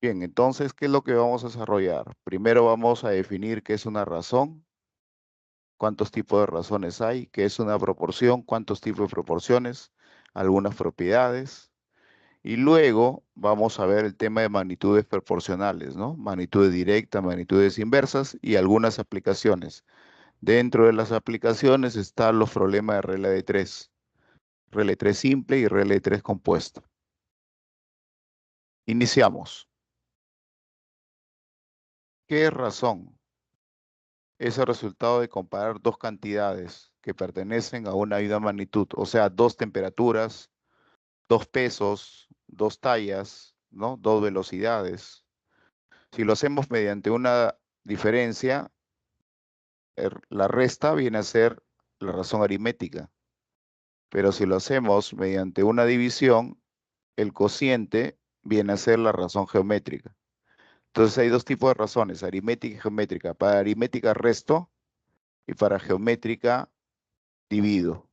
Bien, entonces, ¿qué es lo que vamos a desarrollar? Primero vamos a definir qué es una razón, cuántos tipos de razones hay, qué es una proporción, cuántos tipos de proporciones, algunas propiedades. Y luego vamos a ver el tema de magnitudes proporcionales, ¿no? Magnitudes directas, magnitudes inversas y algunas aplicaciones. Dentro de las aplicaciones están los problemas de regla de tres simple y regla de tres compuesta. Iniciamos. ¿Qué es razón? Es el resultado de comparar dos cantidades que pertenecen a una misma magnitud, o sea, dos temperaturas, dos pesos, dos tallas, ¿no? Dos velocidades. Si lo hacemos mediante una diferencia, la resta viene a ser la razón aritmética. Pero si lo hacemos mediante una división, el cociente viene a ser la razón geométrica. Entonces hay dos tipos de razones, aritmética y geométrica. Para aritmética resto y para geométrica divido.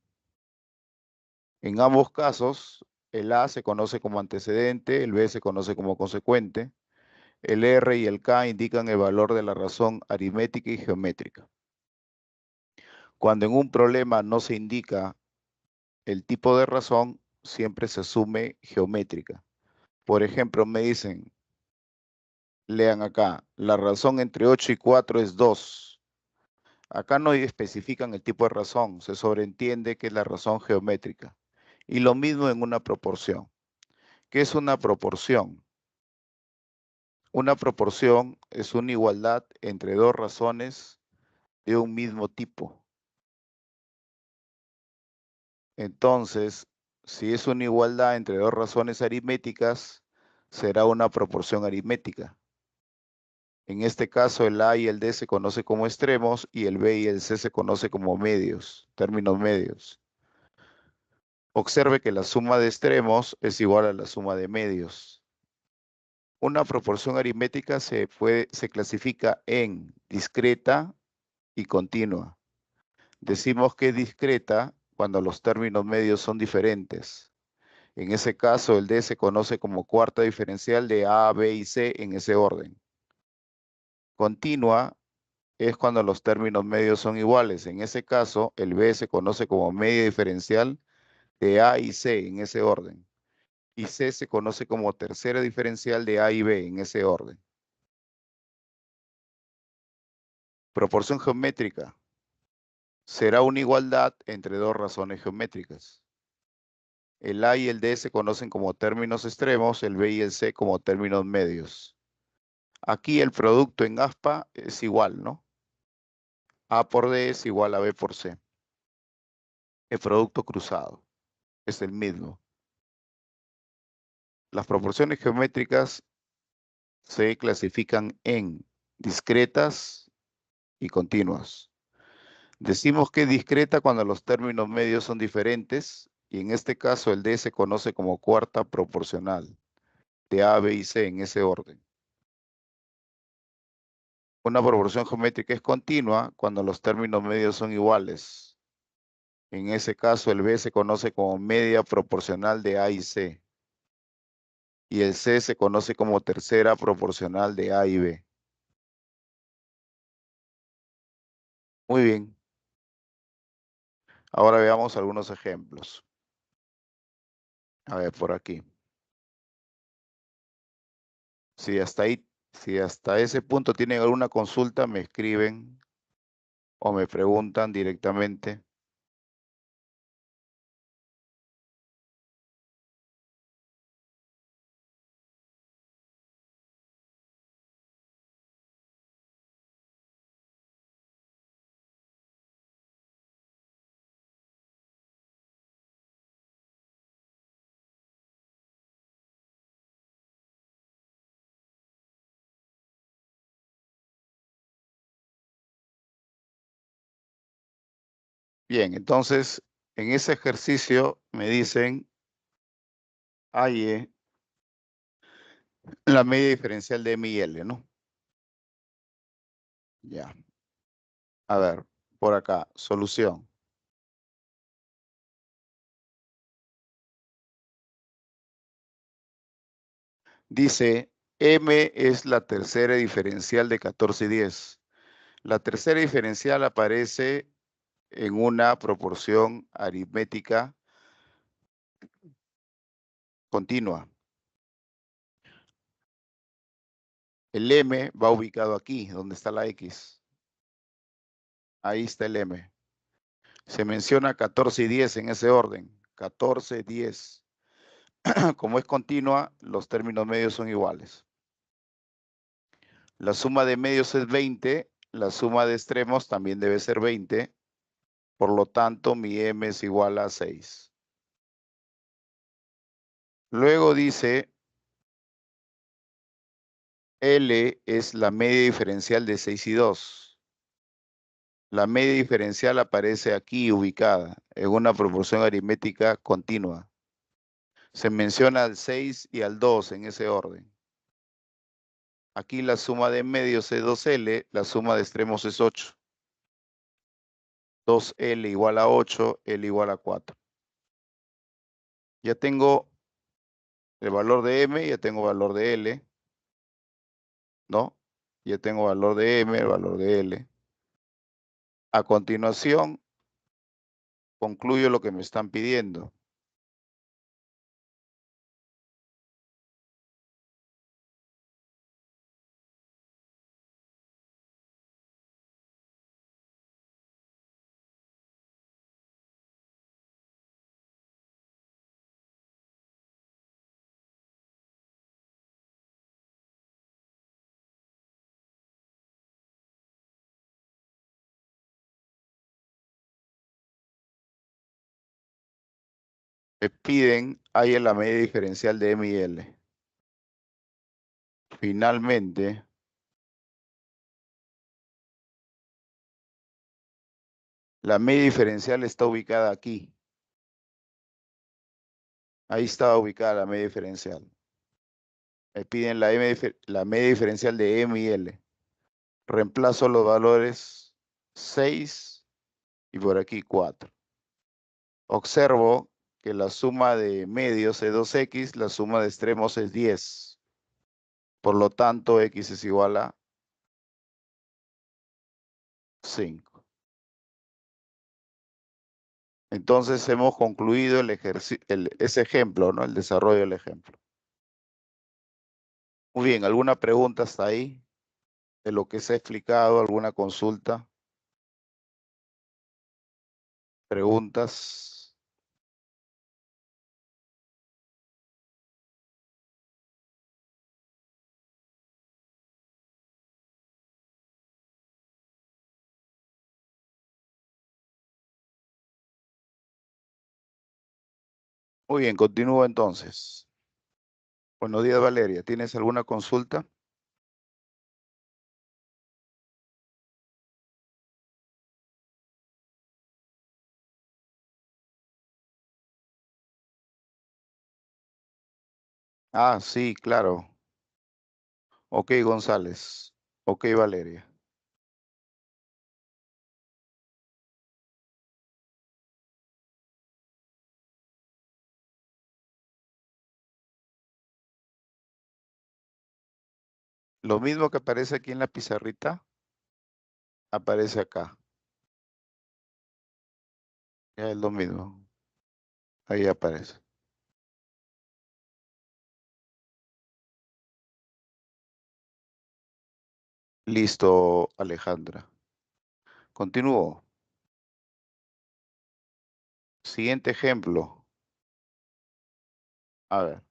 En ambos casos, el A se conoce como antecedente, el B se conoce como consecuente, el R y el K indican el valor de la razón aritmética y geométrica. Cuando en un problema no se indica el tipo de razón, siempre se asume geométrica. Por ejemplo, me dicen, lean acá, la razón entre 8 y 4 es 2. Acá no especifican el tipo de razón, se sobreentiende que es la razón geométrica. Y lo mismo en una proporción. ¿Qué es una proporción? Una proporción es una igualdad entre dos razones de un mismo tipo. Entonces, si es una igualdad entre dos razones aritméticas, será una proporción aritmética. En este caso, el A y el D se conoce como extremos y el B y el C se conoce como medios, términos medios. Observe que la suma de extremos es igual a la suma de medios. Una proporción aritmética se clasifica en discreta y continua. Decimos que es discreta cuando los términos medios son diferentes. En ese caso, el D se conoce como cuarta diferencial de A, B y C en ese orden. Continua es cuando los términos medios son iguales. En ese caso, el B se conoce como media diferencial de A y C en ese orden. Y C se conoce como tercera diferencial de A y B en ese orden. Proporción geométrica será una igualdad entre dos razones geométricas. El A y el D se conocen como términos extremos, el B y el C como términos medios. Aquí el producto en aspa es igual, ¿no? A por D es igual a B por C. El producto cruzado es el mismo. Las proporciones geométricas se clasifican en discretas y continuas. Decimos que es discreta cuando los términos medios son diferentes y en este caso el D se conoce como cuarta proporcional de A, B y C en ese orden. Una proporción geométrica es continua cuando los términos medios son iguales. En ese caso el B se conoce como media proporcional de A y C y el C se conoce como tercera proporcional de A y B. Muy bien. Ahora veamos algunos ejemplos. A ver, por aquí. Si hasta ahí, si hasta ese punto tienen alguna consulta, me escriben o me preguntan directamente. Bien, entonces, en ese ejercicio me dicen, halle la media diferencial de M y L, ¿no? Ya. A ver, por acá, solución. Dice M es la tercera diferencial de 14 y 10. La tercera diferencial aparece en una proporción aritmética continua. El M va ubicado aquí, donde está la X. Ahí está el M. Se menciona 14 y 10 en ese orden. 14, 10. Como es continua, los términos medios son iguales. La suma de medios es 20. La suma de extremos también debe ser 20. Por lo tanto, mi M es igual a 6. Luego dice, L es la media diferencial de 6 y 2. La media diferencial aparece aquí ubicada en una proporción aritmética continua. Se menciona al 6 y al 2 en ese orden. Aquí la suma de medios es 2L, la suma de extremos es 8. 2L igual a 8, L igual a 4. Ya tengo el valor de M, ya tengo valor de L, ¿no? Ya tengo valor de M, el valor de L. A continuación, concluyo lo que me están pidiendo. Me piden, hay en la media diferencial de M y L. Finalmente, la media diferencial está ubicada aquí. Ahí estaba ubicada la media diferencial. Me piden la media diferencial de M y L. Reemplazo los valores 6 y por aquí 4. Observo que la suma de medios es 2X, la suma de extremos es 10. Por lo tanto, X es igual a 5. Entonces hemos concluido ese ejemplo, ¿no? El desarrollo del ejemplo. Muy bien, ¿alguna pregunta hasta ahí de lo que se ha explicado? ¿Alguna consulta? ¿Preguntas? Muy bien, continúo entonces. Buenos días, Valeria. ¿Tienes alguna consulta? Ah, sí, claro. Ok, González. Ok, Valeria. Lo mismo que aparece aquí en la pizarrita, aparece acá. Ya es lo mismo. Ahí aparece. Listo, Alejandra. Continúo. Siguiente ejemplo. A ver,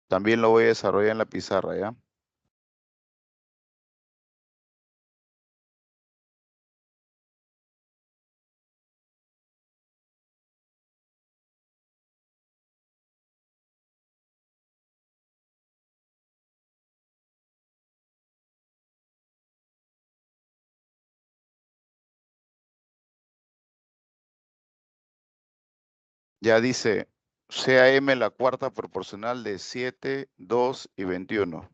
también lo voy a desarrollar en la pizarra, ¿ya? Ya dice, sea M la cuarta proporcional de 7, 2 y 21.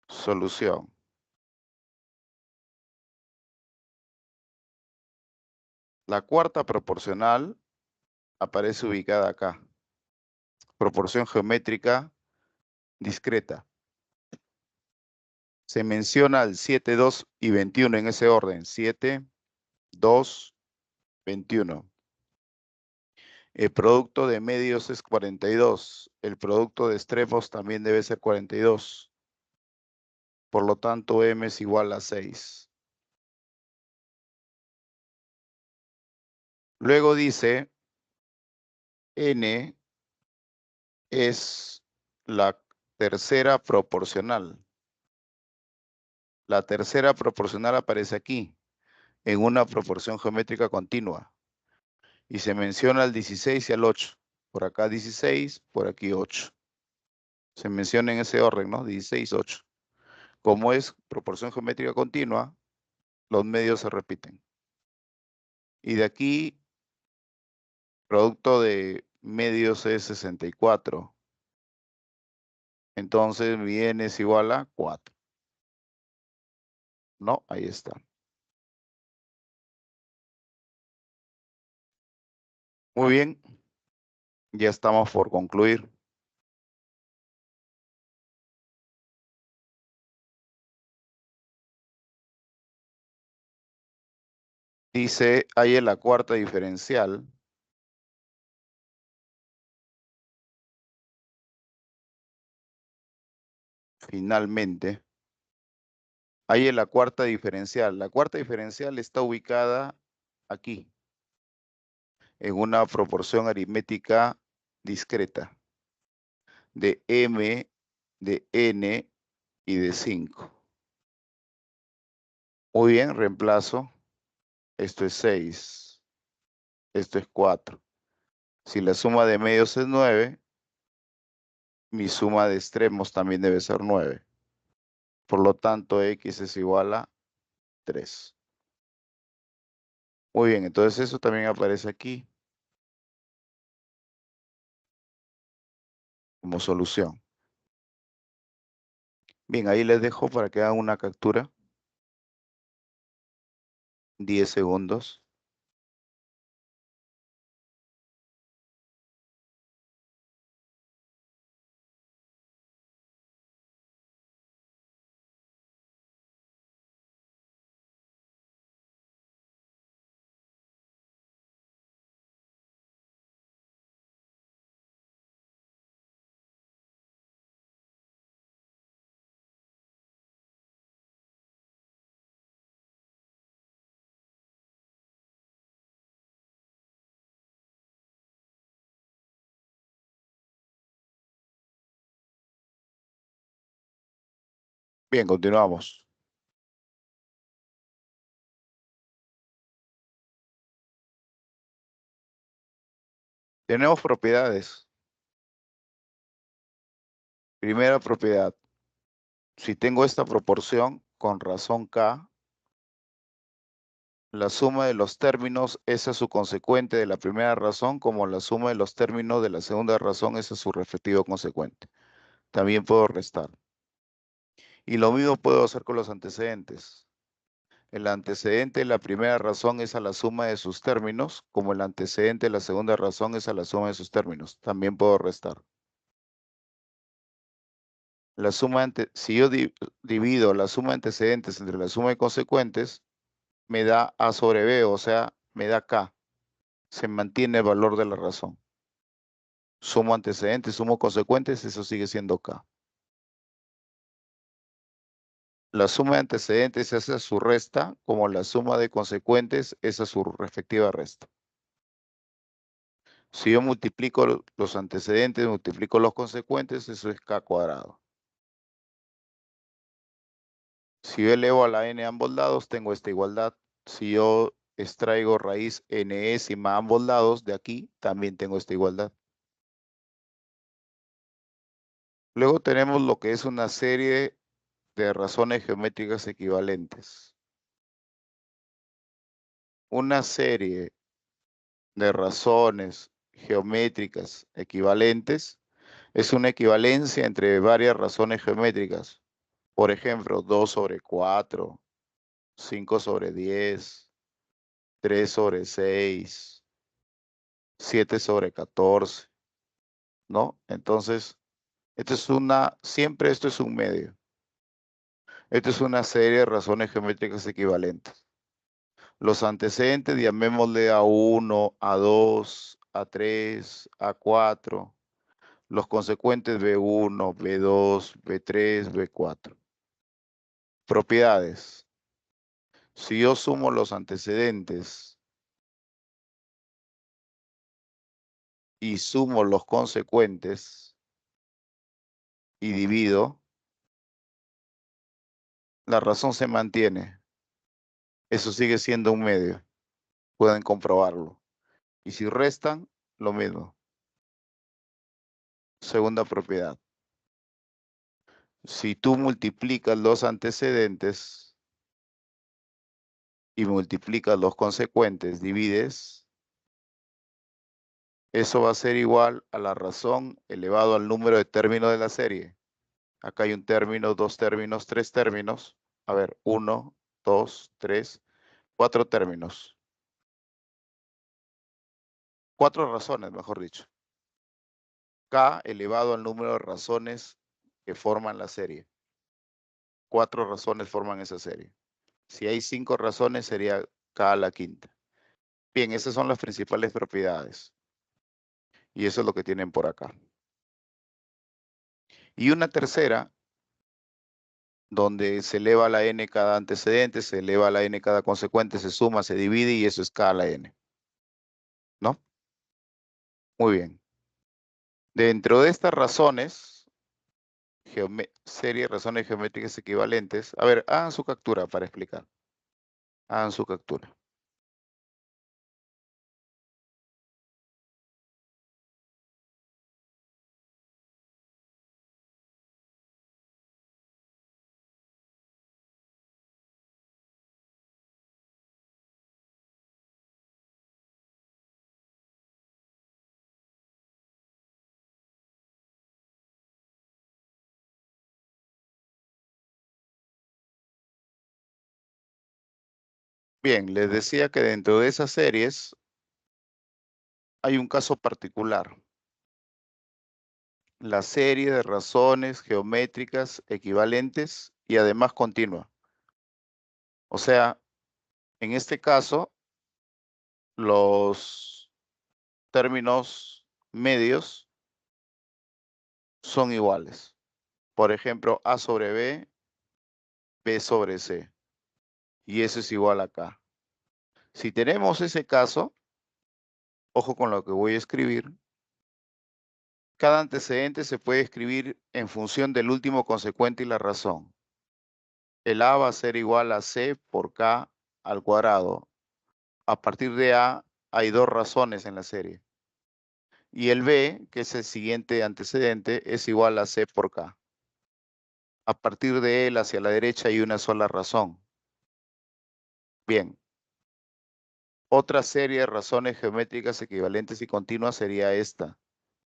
Solución. La cuarta proporcional aparece ubicada acá. Proporción geométrica discreta. Se menciona el 7, 2 y 21 en ese orden. 7, 2, 21. El producto de medios es 42. El producto de extremos también debe ser 42. Por lo tanto, M es igual a 6. Luego dice, N es la tercera proporcional. La tercera proporcional aparece aquí, en una proporción geométrica continua. Y se menciona el 16 y el 8. Por acá 16, por aquí 8. Se menciona en ese orden, ¿no? 16, 8. Como es proporción geométrica continua, los medios se repiten. Y de aquí, producto de medios es 64. Entonces mi N es igual a 4. ¿No? Ahí está. Muy bien. Ya estamos por concluir. Dice, hay en la cuarta diferencial. Finalmente, hay en la cuarta diferencial. La cuarta diferencial está ubicada aquí, en una proporción aritmética discreta de M, de N y de 5. Muy bien, reemplazo. Esto es 6. Esto es 4. Si la suma de medios es 9, mi suma de extremos también debe ser 9. Por lo tanto, X es igual a 3. Muy bien, entonces eso también aparece aquí como solución. Bien, ahí les dejo para que hagan una captura. 10 segundos. Bien, continuamos. Tenemos propiedades. Primera propiedad. Si tengo esta proporción con razón K, la suma de los términos es a su consecuente de la primera razón, como la suma de los términos de la segunda razón es a su respectivo consecuente. También puedo restar. Y lo mismo puedo hacer con los antecedentes. El antecedente de la primera razón es a la suma de sus términos, como el antecedente de la segunda razón es a la suma de sus términos. También puedo restar. La suma si yo divido la suma de antecedentes entre la suma de consecuentes, me da A sobre B, o sea, me da K. Se mantiene el valor de la razón. Sumo antecedentes, sumo consecuentes, eso sigue siendo K. La suma de antecedentes es a su resta, como la suma de consecuentes es a su respectiva resta. Si yo multiplico los antecedentes, multiplico los consecuentes, eso es K cuadrado. Si yo elevo a la n a ambos lados, tengo esta igualdad. Si yo extraigo raíz enésima a ambos lados de aquí, también tengo esta igualdad. Luego tenemos lo que es una serie de razones geométricas equivalentes. Una serie de razones geométricas equivalentes es una equivalencia entre varias razones geométricas. Por ejemplo, 2 sobre 4, 5 sobre 10, 3 sobre 6, 7 sobre 14, ¿no? Entonces, siempre esto es un medio. Esta es una serie de razones geométricas equivalentes. Los antecedentes, llamémosle A1, A2, A3, A4. Los consecuentes B1, B2, B3, B4. Propiedades. Si yo sumo los antecedentes y sumo los consecuentes y divido, la razón se mantiene. Eso sigue siendo un medio. Pueden comprobarlo. Y si restan, lo mismo. Segunda propiedad. Si tú multiplicas los antecedentes y multiplicas los consecuentes, divides, eso va a ser igual a la razón elevado al número de términos de la serie. Acá hay un término, dos términos, tres términos. A ver, 1, 2, 3, 4 términos. 4 razones, mejor dicho. K elevado al número de razones que forman la serie. 4 razones forman esa serie. Si hay 5 razones, sería K a la quinta. Bien, esas son las principales propiedades. Y eso es lo que tienen por acá. Y una tercera, donde se eleva a la n cada antecedente, se eleva a la n cada consecuente, se suma, se divide y eso es K a la n. ¿No? Muy bien. Dentro de estas razones, serie de razones geométricas equivalentes, a ver, hagan su captura para explicar. Hagan su captura. Bien, les decía que dentro de esas series hay un caso particular. La serie de razones geométricas equivalentes y además continua. O sea, en este caso, los términos medios son iguales. Por ejemplo, A sobre B, B sobre C. Y eso es igual acá. Si tenemos ese caso, ojo con lo que voy a escribir, cada antecedente se puede escribir en función del último consecuente y la razón. El A va a ser igual a C por K al cuadrado. A partir de A hay 2 razones en la serie. Y el B, que es el siguiente antecedente, es igual a C por K. A partir de él hacia la derecha hay una sola razón. Bien. Otra serie de razones geométricas equivalentes y continuas sería esta.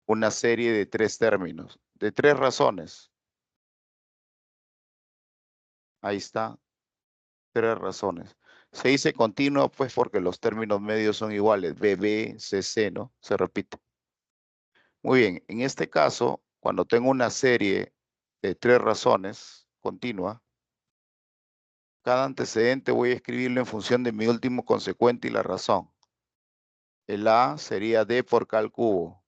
Una serie de 3 términos, de 3 razones. Ahí está, 3 razones. Se dice continua pues porque los términos medios son iguales. BB, CC, ¿no? Se repite. Muy bien, en este caso, cuando tengo una serie de 3 razones continua, cada antecedente voy a escribirlo en función de mi último consecuente y la razón. El A sería D por K al cubo.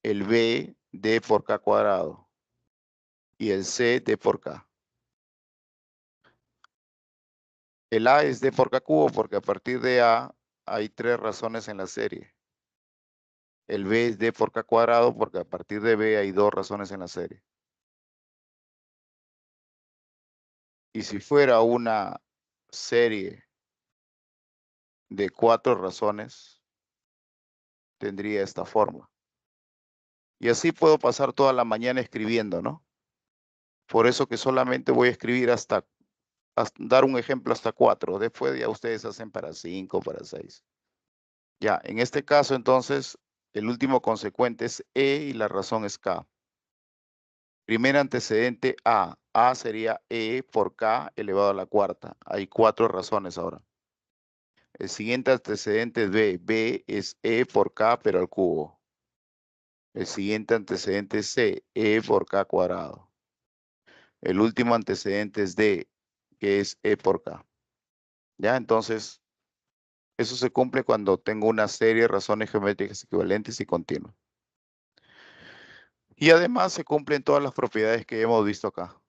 El B, D por K cuadrado. Y el C, D por K. El A es D por K cubo porque a partir de A hay 3 razones en la serie. El B es D por K cuadrado porque a partir de B hay 2 razones en la serie. Y si fuera una serie de 4 razones, tendría esta forma. Y así puedo pasar toda la mañana escribiendo, ¿no? Por eso que solamente voy a escribir hasta dar un ejemplo hasta 4. Después ya ustedes hacen para 5, para 6. Ya, en este caso entonces, el último consecuente es E y la razón es K. Primer antecedente A. A sería E por K elevado a la cuarta. Hay 4 razones ahora. El siguiente antecedente es B. B es E por K pero al cubo. El siguiente antecedente es C. E por K cuadrado. El último antecedente es D, que es E por K. ¿Ya? Entonces, eso se cumple cuando tengo una serie de razones geométricas equivalentes y continuas. Y además se cumplen todas las propiedades que hemos visto acá.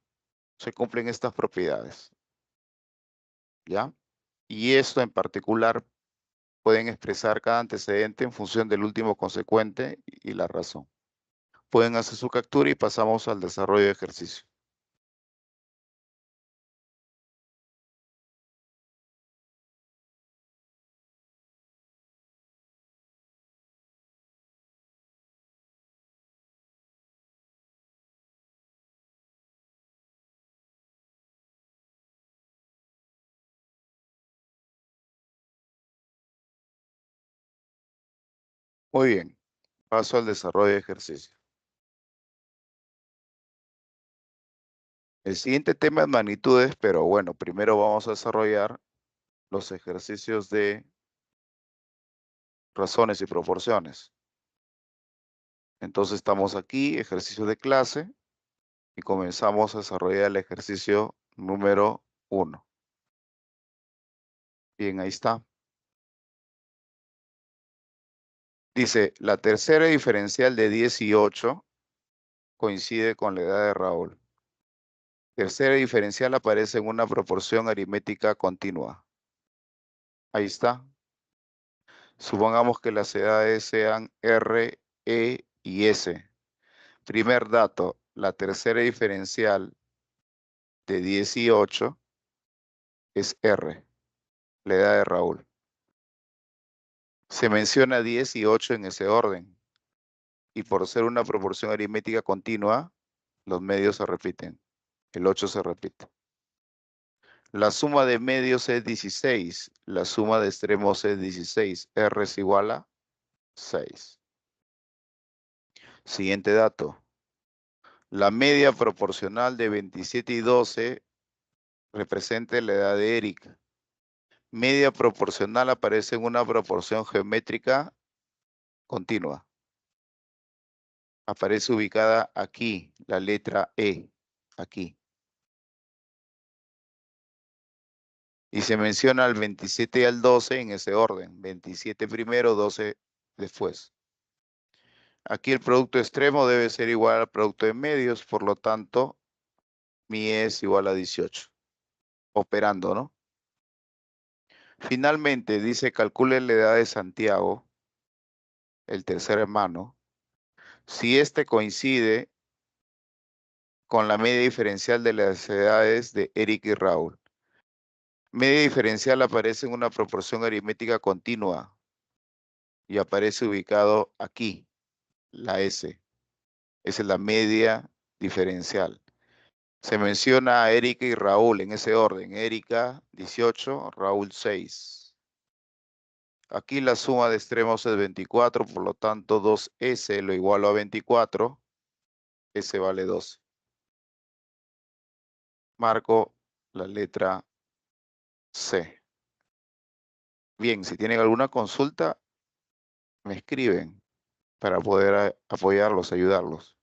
Se cumplen estas propiedades. ¿Ya? Y esto en particular pueden expresar cada antecedente en función del último consecuente y la razón. Pueden hacer su captura y pasamos al desarrollo de ejercicio. Muy bien, paso al desarrollo de ejercicio. El siguiente tema es magnitudes, pero bueno, primero vamos a desarrollar los ejercicios de razones y proporciones. Entonces estamos aquí, ejercicio de clase, y comenzamos a desarrollar el ejercicio número 1. Bien, ahí está. Dice, la tercera diferencial de 18 coincide con la edad de Raúl. Tercera diferencial aparece en una proporción aritmética continua. Ahí está. Supongamos que las edades sean R, E y S. Primer dato, la tercera diferencial de 18 es R, la edad de Raúl. Se menciona 10 y 8 en ese orden. Y por ser una proporción aritmética continua, los medios se repiten. El 8 se repite. La suma de medios es 16. La suma de extremos es 16. R es igual a 6. Siguiente dato. La media proporcional de 27 y 12 representa la edad de Eric. Media proporcional aparece en una proporción geométrica continua. Aparece ubicada aquí, la letra E, aquí. Y se menciona al 27 y al 12 en ese orden. 27 primero, 12 después. Aquí el producto extremo debe ser igual al producto de medios, por lo tanto, mi E es igual a 18. Operando, ¿no? Finalmente, dice, calcule la edad de Santiago, el tercer hermano, si este coincide con la media diferencial de las edades de Eric y Raúl. Media diferencial aparece en una proporción aritmética continua y aparece ubicado aquí, la S. Esa es la media diferencial. Se menciona a Erika y Raúl en ese orden. Erika 18, Raúl 6. Aquí la suma de extremos es 24, por lo tanto 2S lo igualo a 24. S vale 12. Marco la letra C. Bien, si tienen alguna consulta, me escriben para poder apoyarlos, ayudarlos.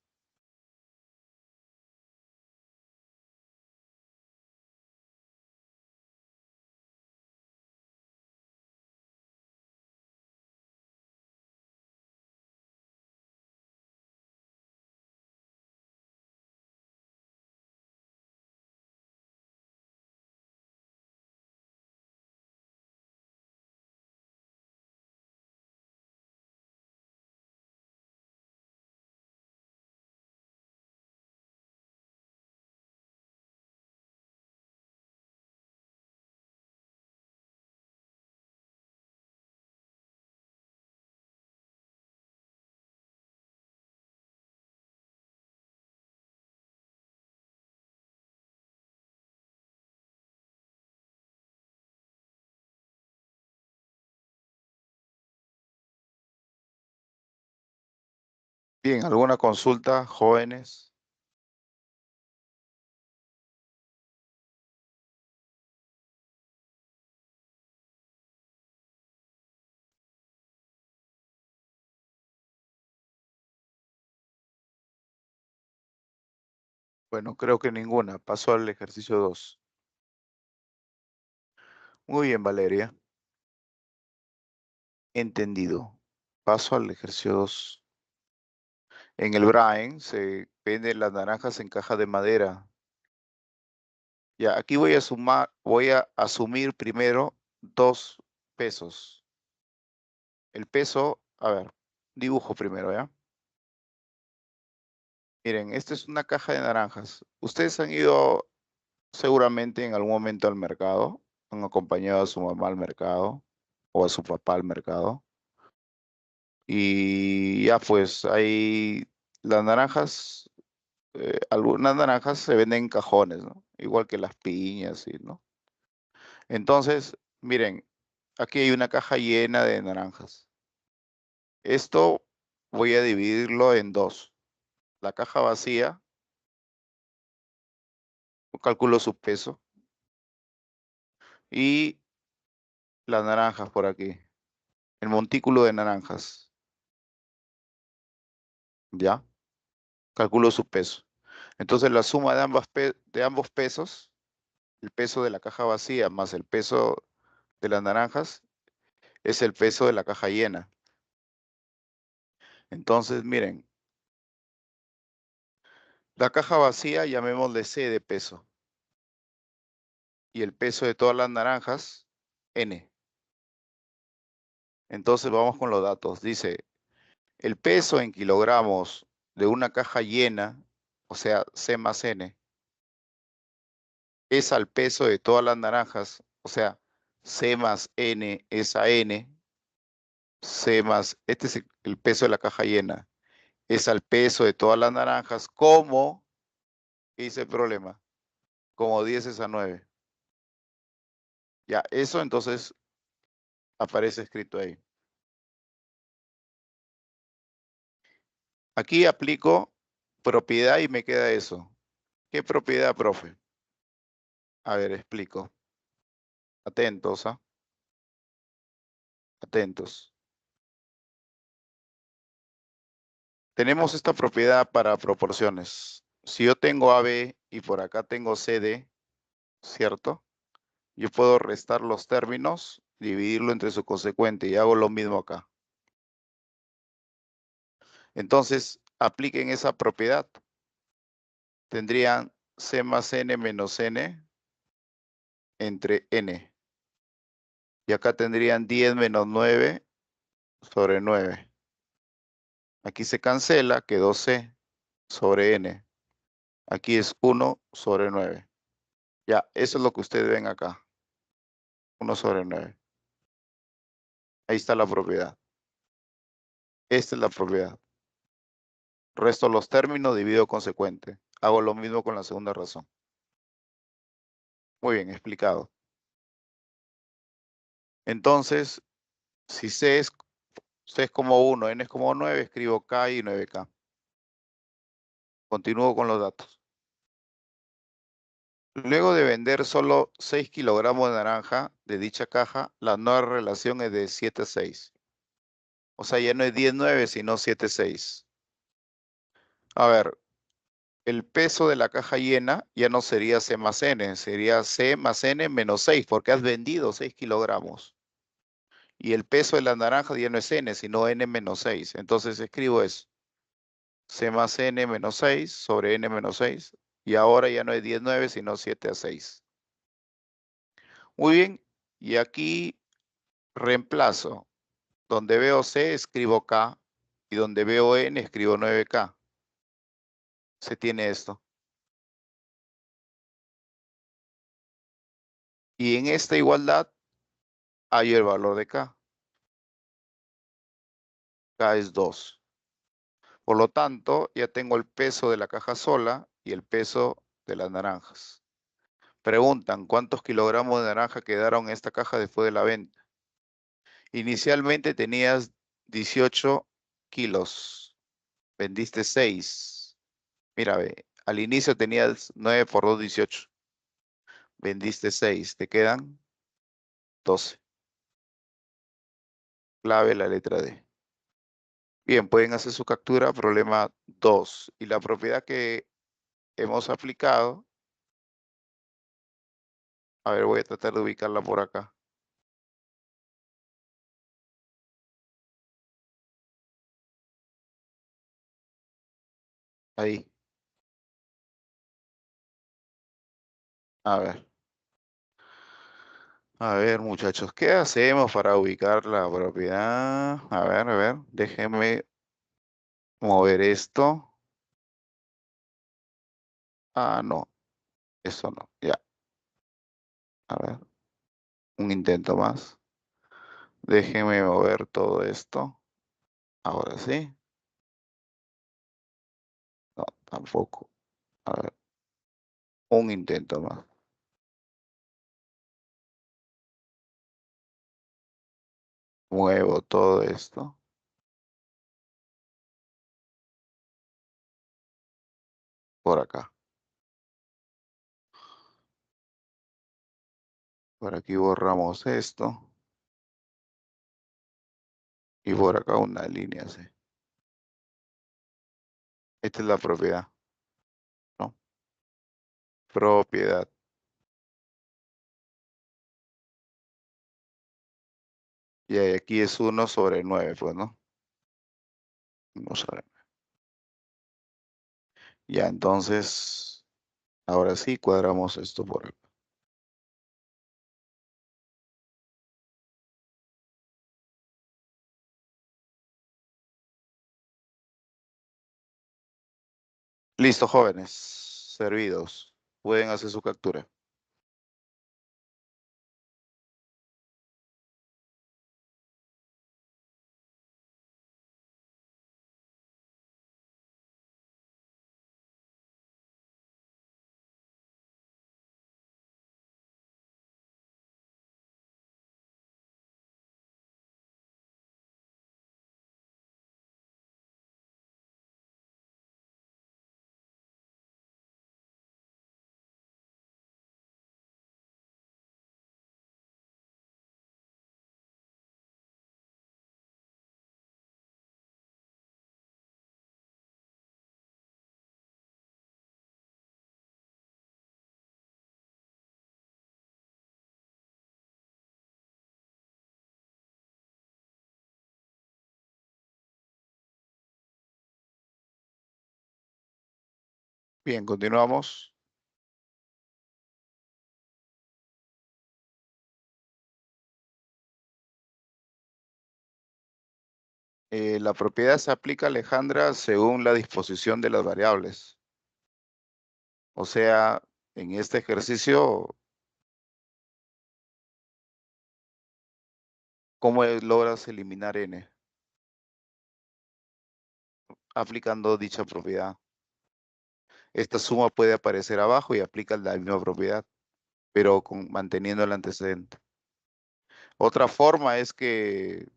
Bien, ¿alguna consulta, jóvenes? Bueno, creo que ninguna. Paso al ejercicio 2. Muy bien, Valeria. Entendido. Paso al ejercicio 2. En el Brain se venden las naranjas en caja de madera. Ya, aquí voy a asumir primero 2 pesos. El peso, a ver, dibujo primero, ¿ya? Miren, esta es una caja de naranjas. Ustedes han ido seguramente en algún momento al mercado, han acompañado a su mamá al mercado o a su papá al mercado. Y ya pues, hay las naranjas, algunas naranjas se venden en cajones, ¿no? Igual que las piñas, ¿no? Entonces, miren, aquí hay una caja llena de naranjas. Esto voy a dividirlo en 2. La caja vacía, calculo su peso, y las naranjas por aquí, el montículo de naranjas, ¿ya? Calculo su peso. Entonces la suma de ambos pesos, el peso de la caja vacía más el peso de las naranjas, es el peso de la caja llena. Entonces, miren, la caja vacía llamémosle C de peso. Y el peso de todas las naranjas, N. Entonces vamos con los datos. Dice, el peso en kilogramos de una caja llena, o sea, C más N, es al peso de todas las naranjas, o sea, C más N es a N, este es el peso de la caja llena, es al peso de todas las naranjas, como, ¿qué dice el problema? Como 10 es a 9. Ya, eso entonces aparece escrito ahí. Aquí aplico propiedad y me queda eso. ¿Qué propiedad, profe? A ver, explico. Atentos, ¿ah? Atentos. Tenemos esta propiedad para proporciones. Si yo tengo AB y por acá tengo CD, ¿cierto? Yo puedo restar los términos, dividirlo entre su consecuente y hago lo mismo acá. Entonces, apliquen esa propiedad. Tendrían C más N menos N entre N. Y acá tendrían 10 menos 9 sobre 9. Aquí se cancela, quedó C sobre N. Aquí es 1 sobre 9. Ya, eso es lo que ustedes ven acá. 1 sobre 9. Ahí está la propiedad. Esta es la propiedad. Resto los términos, divido consecuente. Hago lo mismo con la segunda razón. Muy bien, explicado. Entonces, si C es como 1, N es como 9, escribo K y 9K. Continúo con los datos. Luego de vender solo 6 kilogramos de naranja de dicha caja, la nueva relación es de 7:6. O sea, ya no es 10:9, sino 7:6. A ver, el peso de la caja llena ya no sería C más N, sería C más N menos 6, porque has vendido 6 kilogramos. Y el peso de la naranja ya no es N, sino N menos 6. Entonces escribo eso. C más N menos 6 sobre N menos 6. Y ahora ya no es 10:9, sino 7:6. Muy bien. Y aquí reemplazo. Donde veo C, escribo K. Y donde veo N, escribo 9K. Se tiene esto. Y en esta igualdad hay el valor de K. K es 2. Por lo tanto, ya tengo el peso de la caja sola y el peso de las naranjas. Preguntan, ¿cuántos kilogramos de naranja quedaron en esta caja después de la venta? Inicialmente tenías 18 kilos, vendiste 6. Mira, ve, al inicio tenías 9 por 2, 18. Vendiste 6, te quedan 12. Clave la letra D. Bien, pueden hacer su captura, problema 2. Y la propiedad que hemos aplicado. A ver, voy a tratar de ubicarla por acá. Ahí. A ver. A ver, muchachos, ¿qué hacemos para ubicar la propiedad? A ver, déjenme mover esto. Ah, no, eso no. Ya, a ver, un intento más. Déjenme mover todo esto. Ahora sí. No, tampoco. A ver, un intento más. Muevo todo esto por acá. Por aquí borramos esto. Y por acá una línea así. Esta es la propiedad, ¿no? Propiedad. Y aquí es 1/9, pues, ¿no? Vamos a ver. Ya, entonces, ahora sí cuadramos esto por acá. Listo, jóvenes. Servidos. Pueden hacer su captura. Bien, continuamos. La propiedad se aplica, Alejandra, según la disposición de las variables. O sea, en este ejercicio, ¿cómo logras eliminar n? Aplicando dicha propiedad. Esta suma puede aparecer abajo y aplica la misma propiedad, pero manteniendo el antecedente. Otra forma es que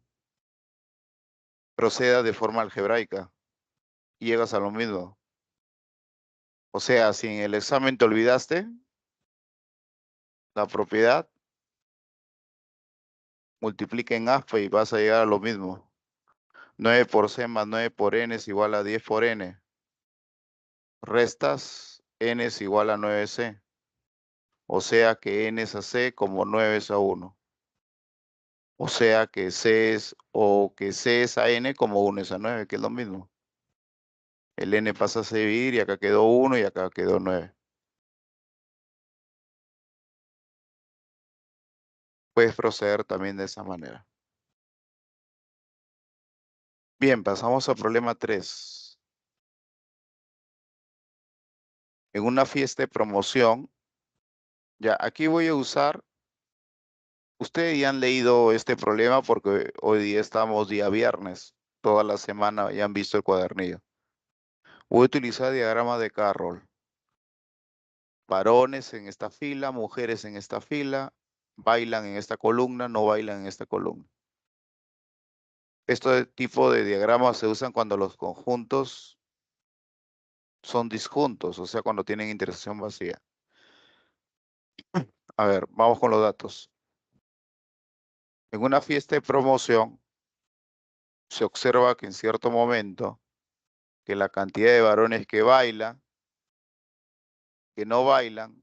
proceda de forma algebraica y llegas a lo mismo. O sea, si en el examen te olvidaste la propiedad, multiplica en aspa y vas a llegar a lo mismo. 9 por c más 9 por n es igual a 10 por n. Restas, n es igual a 9c. O sea que n es a c como 9 es a 1. O sea que c es a n como 1 es a 9, que es lo mismo. El n pasa a dividir y acá quedó 1 y acá quedó 9. Puedes proceder también de esa manera. Bien, pasamos al problema 3. En una fiesta de promoción, ya aquí voy a usar, ustedes ya han leído este problema porque hoy día estamos día viernes, toda la semana ya han visto el cuadernillo. Voy a utilizar diagrama de Carroll. Varones en esta fila, mujeres en esta fila, bailan en esta columna, no bailan en esta columna. Este tipo de diagramas se usan cuando los conjuntos son disjuntos, o sea, cuando tienen intersección vacía. A ver, vamos con los datos. En una fiesta de promoción se observa que en cierto momento que la cantidad de varones que baila que no bailan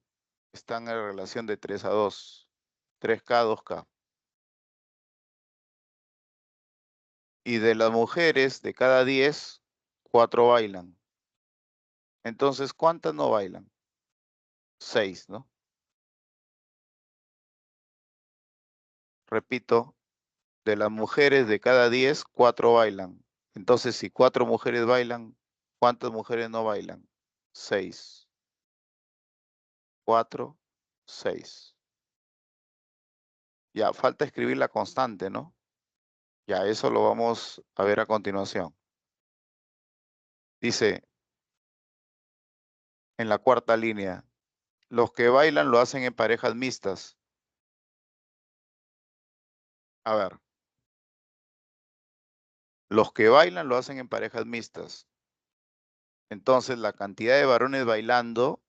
están en relación de 3-2. 3K, 2K. Y de las mujeres, de cada 10, 4 bailan. Entonces, ¿cuántas no bailan? 6, ¿no? Repito, de las mujeres de cada 10, 4 bailan. Entonces, si 4 mujeres bailan, ¿cuántas mujeres no bailan? 6. 4, 6. Ya, falta escribir la constante, ¿no? Ya, eso lo vamos a ver a continuación. Dice, en la cuarta línea, los que bailan lo hacen en parejas mixtas. A ver, los que bailan lo hacen en parejas mixtas. Entonces, la cantidad de varones bailando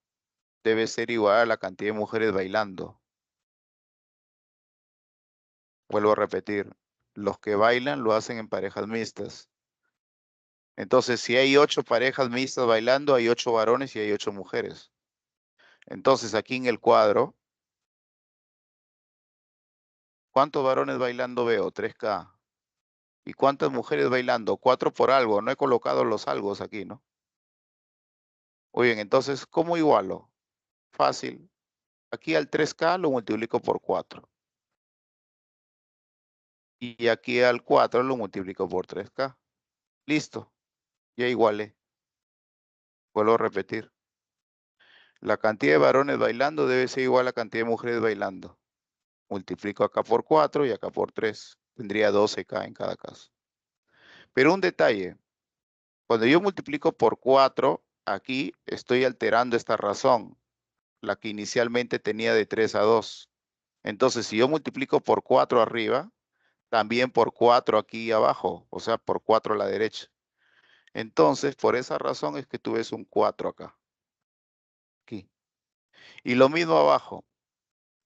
debe ser igual a la cantidad de mujeres bailando. Vuelvo a repetir, los que bailan lo hacen en parejas mixtas. Entonces, si hay 8 parejas mixtas bailando, hay 8 varones y hay 8 mujeres. Entonces, aquí en el cuadro, ¿cuántos varones bailando veo? 3K. ¿Y cuántas mujeres bailando? 4 por algo. No he colocado los algos aquí, ¿no? Muy bien, entonces, ¿cómo igualo? Fácil. Aquí al 3K lo multiplico por 4. Y aquí al 4 lo multiplico por 3K. Listo. Ya igualé. Vuelvo a repetir. La cantidad de varones bailando debe ser igual a la cantidad de mujeres bailando. Multiplico acá por 4 y acá por 3. Tendría 12K en cada caso. Pero un detalle. Cuando yo multiplico por 4, aquí estoy alterando esta razón, la que inicialmente tenía de 3-2. Entonces, si yo multiplico por 4 arriba, también por 4 aquí abajo, o sea, por 4 a la derecha. Entonces, por esa razón es que tú ves un 4 acá, aquí. Y lo mismo abajo.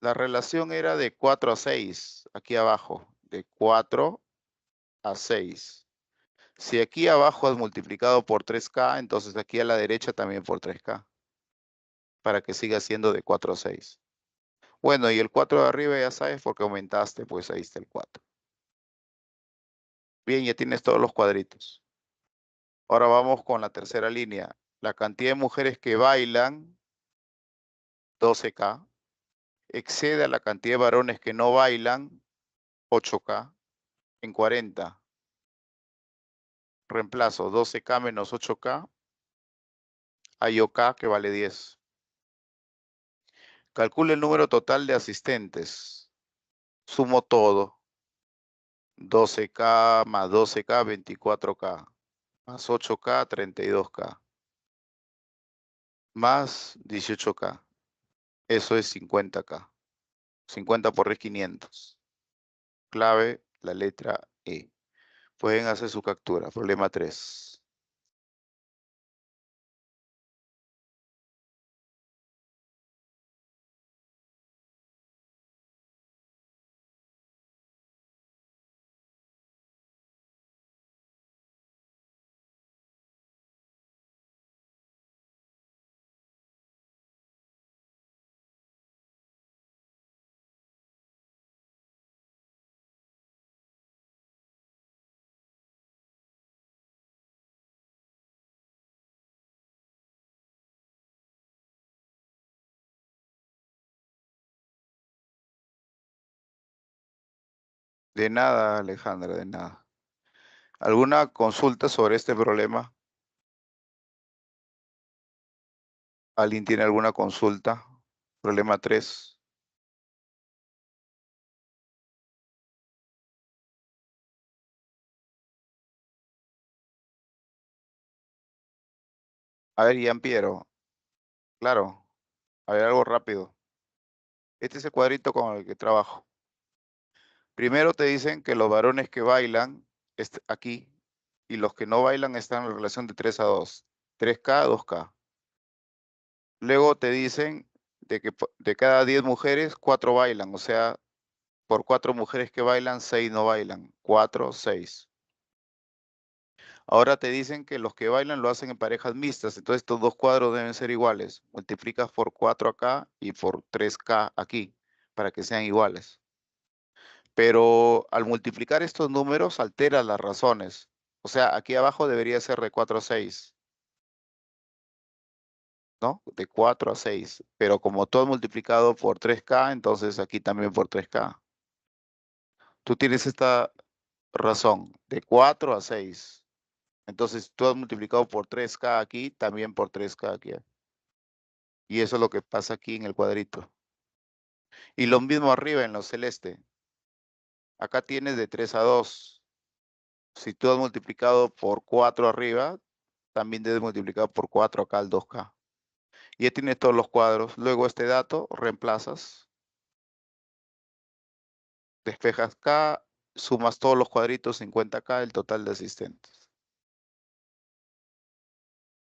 La relación era de 4-6, aquí abajo, de 4-6. Si aquí abajo has multiplicado por 3K, entonces aquí a la derecha también por 3K, para que siga siendo de 4-6. Bueno, y el 4 de arriba ya sabes porque aumentaste, pues ahí está el 4. Bien, ya tienes todos los cuadritos. Ahora vamos con la tercera línea. La cantidad de mujeres que bailan, 12K, excede a la cantidad de varones que no bailan, 8K, en 40. Reemplazo 12K menos 8K, hay OK que vale 10. Calcule el número total de asistentes. Sumo todo. 12K más 12K, 24K. Más 8K, 32K. Más 18K. Eso es 50K. 50 por 500. Clave, la letra E. Pueden hacer su captura. Problema 3. De nada, Alejandra, de nada. ¿Alguna consulta sobre este problema? ¿Alguien tiene alguna consulta? Problema 3. A ver, Ian Piero. Claro. A ver, algo rápido. Este es el cuadrito con el que trabajo. Primero te dicen que los varones que bailan aquí y los que no bailan están en la relación de 3-2. 3K, 2K. Luego te dicen de que de cada 10 mujeres, 4 bailan. O sea, por 4 mujeres que bailan, 6 no bailan. 4, 6. Ahora te dicen que los que bailan lo hacen en parejas mixtas, entonces estos dos cuadros deben ser iguales. Multiplicas por 4 acá y por 3K aquí, para que sean iguales. Pero al multiplicar estos números altera las razones. O sea, aquí abajo debería ser de 4 a 6, ¿no? De 4 a 6. Pero como todo es multiplicado por 3K, entonces aquí también por 3K. Tú tienes esta razón, de 4 a 6. Entonces tú has multiplicado por 3K aquí, también por 3K aquí. Y eso es lo que pasa aquí en el cuadrito. Y lo mismo arriba en lo celeste. Acá tienes de 3 a 2. Si tú has multiplicado por 4 arriba, también debes multiplicar por 4 acá al 2K. Y ya tienes todos los cuadros. Luego este dato reemplazas, despejas K, sumas todos los cuadritos 50K, el total de asistentes.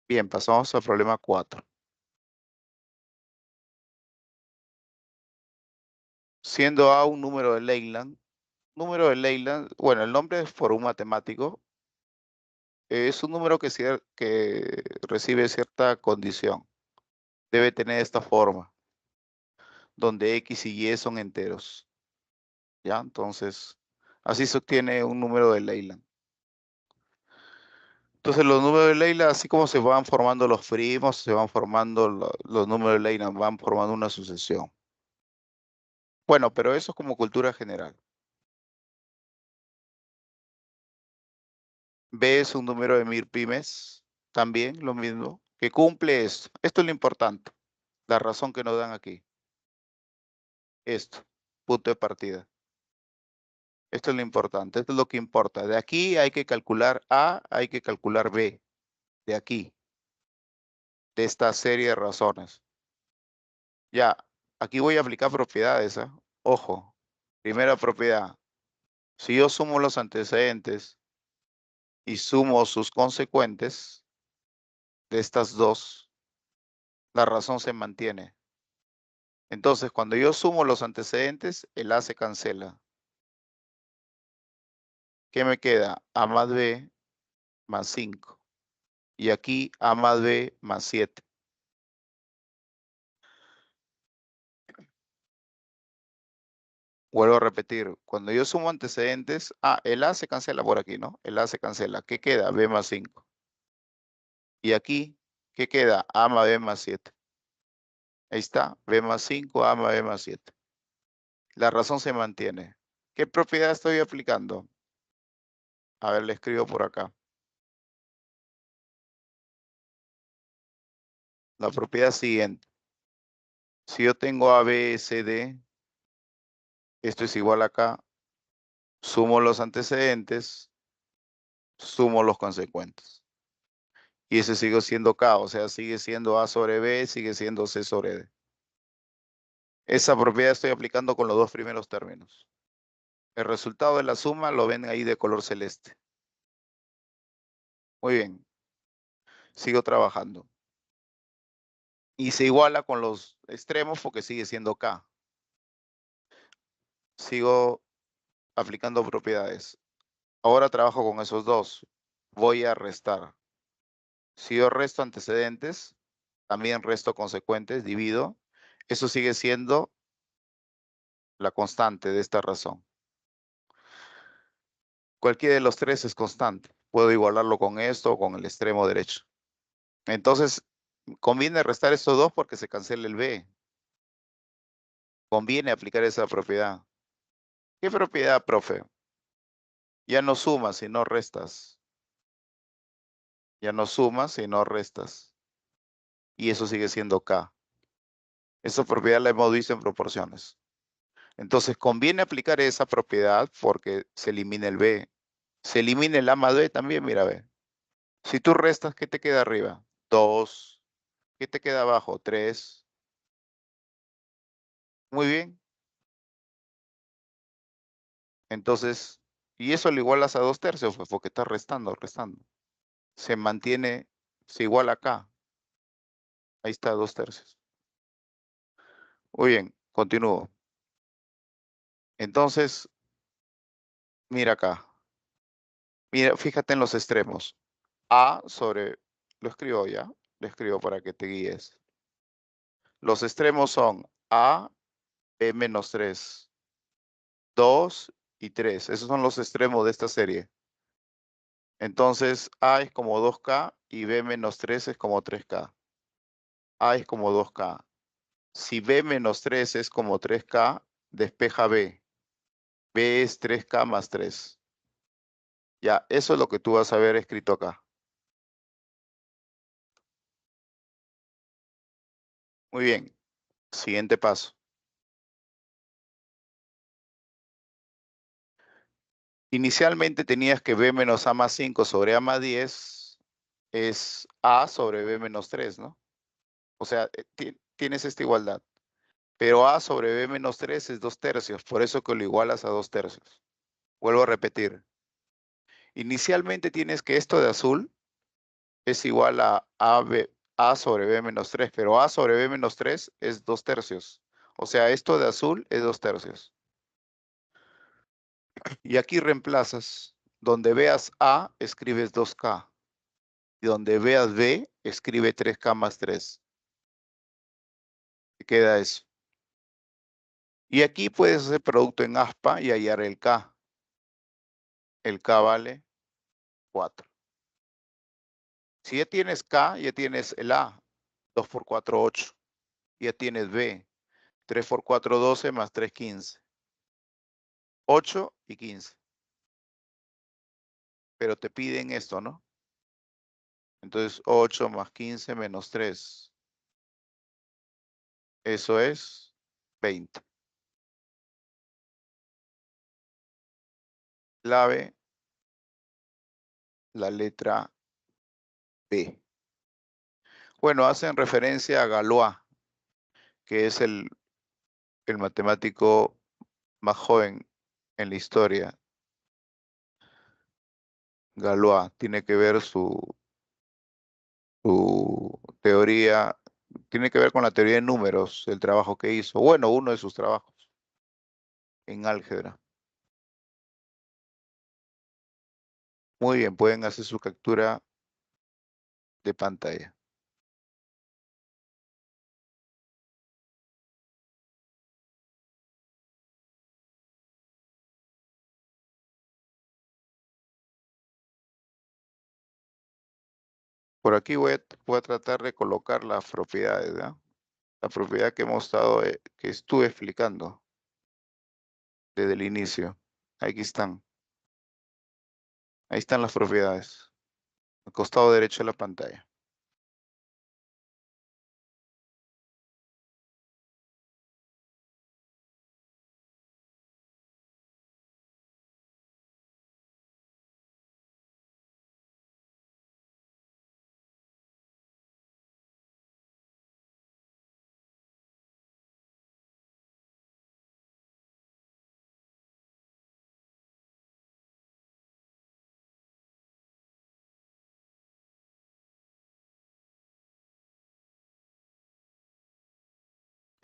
Bien, pasamos al problema 4. Siendo A un número de Leyland, bueno, el nombre es por un matemático, es un número que recibe cierta condición. Debe tener esta forma, donde X y Y son enteros. ¿Ya? Entonces, así se obtiene un número de Leyland. Entonces, los números de Leyland, así como se van formando los primos, se van formando los números de Leyland, van formando una sucesión. Bueno, pero eso es como cultura general. B es un número de 1000 pymes, también lo mismo, que cumple esto. Esto es lo importante, la razón que nos dan aquí. Esto, punto de partida. Esto es lo importante, esto es lo que importa. De aquí hay que calcular A, hay que calcular B. De aquí, de esta serie de razones. Ya, aquí voy a aplicar propiedades, ¿eh? Ojo, primera propiedad. Si yo sumo los antecedentes y sumo sus consecuentes de estas dos, la razón se mantiene. Entonces, cuando yo sumo los antecedentes, el A se cancela. ¿Qué me queda? A más B más 5. Y aquí A más B más 7. Vuelvo a repetir, cuando yo sumo antecedentes, el A se cancela por aquí, ¿no? El A se cancela. ¿Qué queda? B más 5. Y aquí, ¿qué queda? A más B más 7. Ahí está, B más 5, A más B más 7. La razón se mantiene. ¿Qué propiedad estoy aplicando? A ver, le escribo por acá. La propiedad siguiente. Si yo tengo A, B, C, D, esto es igual acá, sumo los antecedentes, sumo los consecuentes. Y ese sigue siendo K, o sea, sigue siendo A sobre B, sigue siendo C sobre D. Esa propiedad estoy aplicando con los dos primeros términos. El resultado de la suma lo ven ahí de color celeste. Muy bien, sigo trabajando. Y se iguala con los extremos porque sigue siendo K. Sigo aplicando propiedades. Ahora trabajo con esos dos. Voy a restar. Si yo resto antecedentes, también resto consecuentes, divido. Eso sigue siendo la constante de esta razón. Cualquiera de los tres es constante. Puedo igualarlo con esto o con el extremo derecho. Entonces, conviene restar estos dos porque se cancela el B. Conviene aplicar esa propiedad. ¿Qué propiedad, profe? Ya no sumas, sino restas. Ya no sumas, sino restas. Y eso sigue siendo K. Esa propiedad la hemos visto en proporciones. Entonces, conviene aplicar esa propiedad porque se elimina el B. Se elimina el A más B también, mira, B. Si tú restas, ¿qué te queda arriba? 2. ¿Qué te queda abajo? 3. Muy bien. Entonces, y eso lo igualas a 2/3, pues, porque estás restando. Se mantiene, se iguala acá. Ahí está 2/3. Muy bien, continúo. Entonces, mira acá. Mira, fíjate en los extremos. A sobre, lo escribo ya, lo escribo para que te guíes. Los extremos son A, B menos 3, 2 y 3. Esos son los extremos de esta serie. Entonces, A es como 2K y B menos 3 es como 3K. A es como 2K. Si B menos 3 es como 3K, despeja B. B es 3K más 3. Ya, eso es lo que tú vas a ver escrito acá. Muy bien. Siguiente paso. Inicialmente tenías que B menos A más 5 sobre A más 10 es A sobre B menos 3, ¿no? O sea, tienes esta igualdad. Pero A sobre B menos 3 es 2 tercios, por eso que lo igualas a 2 tercios. Vuelvo a repetir. Inicialmente tienes que esto de azul es igual a A sobre B menos 3, pero A sobre B menos 3 es 2 tercios. O sea, esto de azul es 2 tercios. Y aquí reemplazas. Donde veas A, escribes 2K. Y donde veas B, escribe 3K más 3. Te queda eso. Y aquí puedes hacer producto en aspa y hallar el K. El K vale 4. Si ya tienes K, ya tienes el A. 2 por 4, 8. Ya tienes B. 3 por 4, 12 más 3, 15. 8 y 15. Pero te piden esto, ¿no? Entonces 8 más 15 menos 3. Eso es 20. Clave, la letra B. Bueno, hacen referencia a Galois, que es el matemático más joven en la historia. Galois tiene que ver su teoría, tiene que ver con la teoría de números, el trabajo que hizo. Bueno, uno de sus trabajos en álgebra. Muy bien, pueden hacer su captura de pantalla. Por aquí voy a tratar de colocar las propiedades, ¿ya? La propiedad que hemos estado, que estuve explicando desde el inicio. Aquí están. Ahí están las propiedades. Al costado derecho de la pantalla.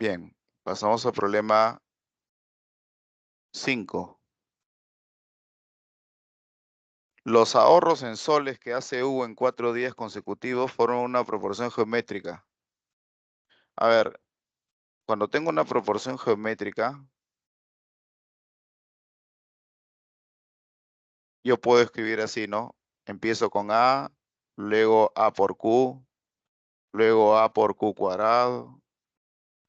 Bien, pasamos al problema 5. Los ahorros en soles que hace Hugo en 4 días consecutivos forman una proporción geométrica. A ver, cuando tengo una proporción geométrica, yo puedo escribir así, ¿no? Empiezo con A, luego A por Q, luego A por Q cuadrado,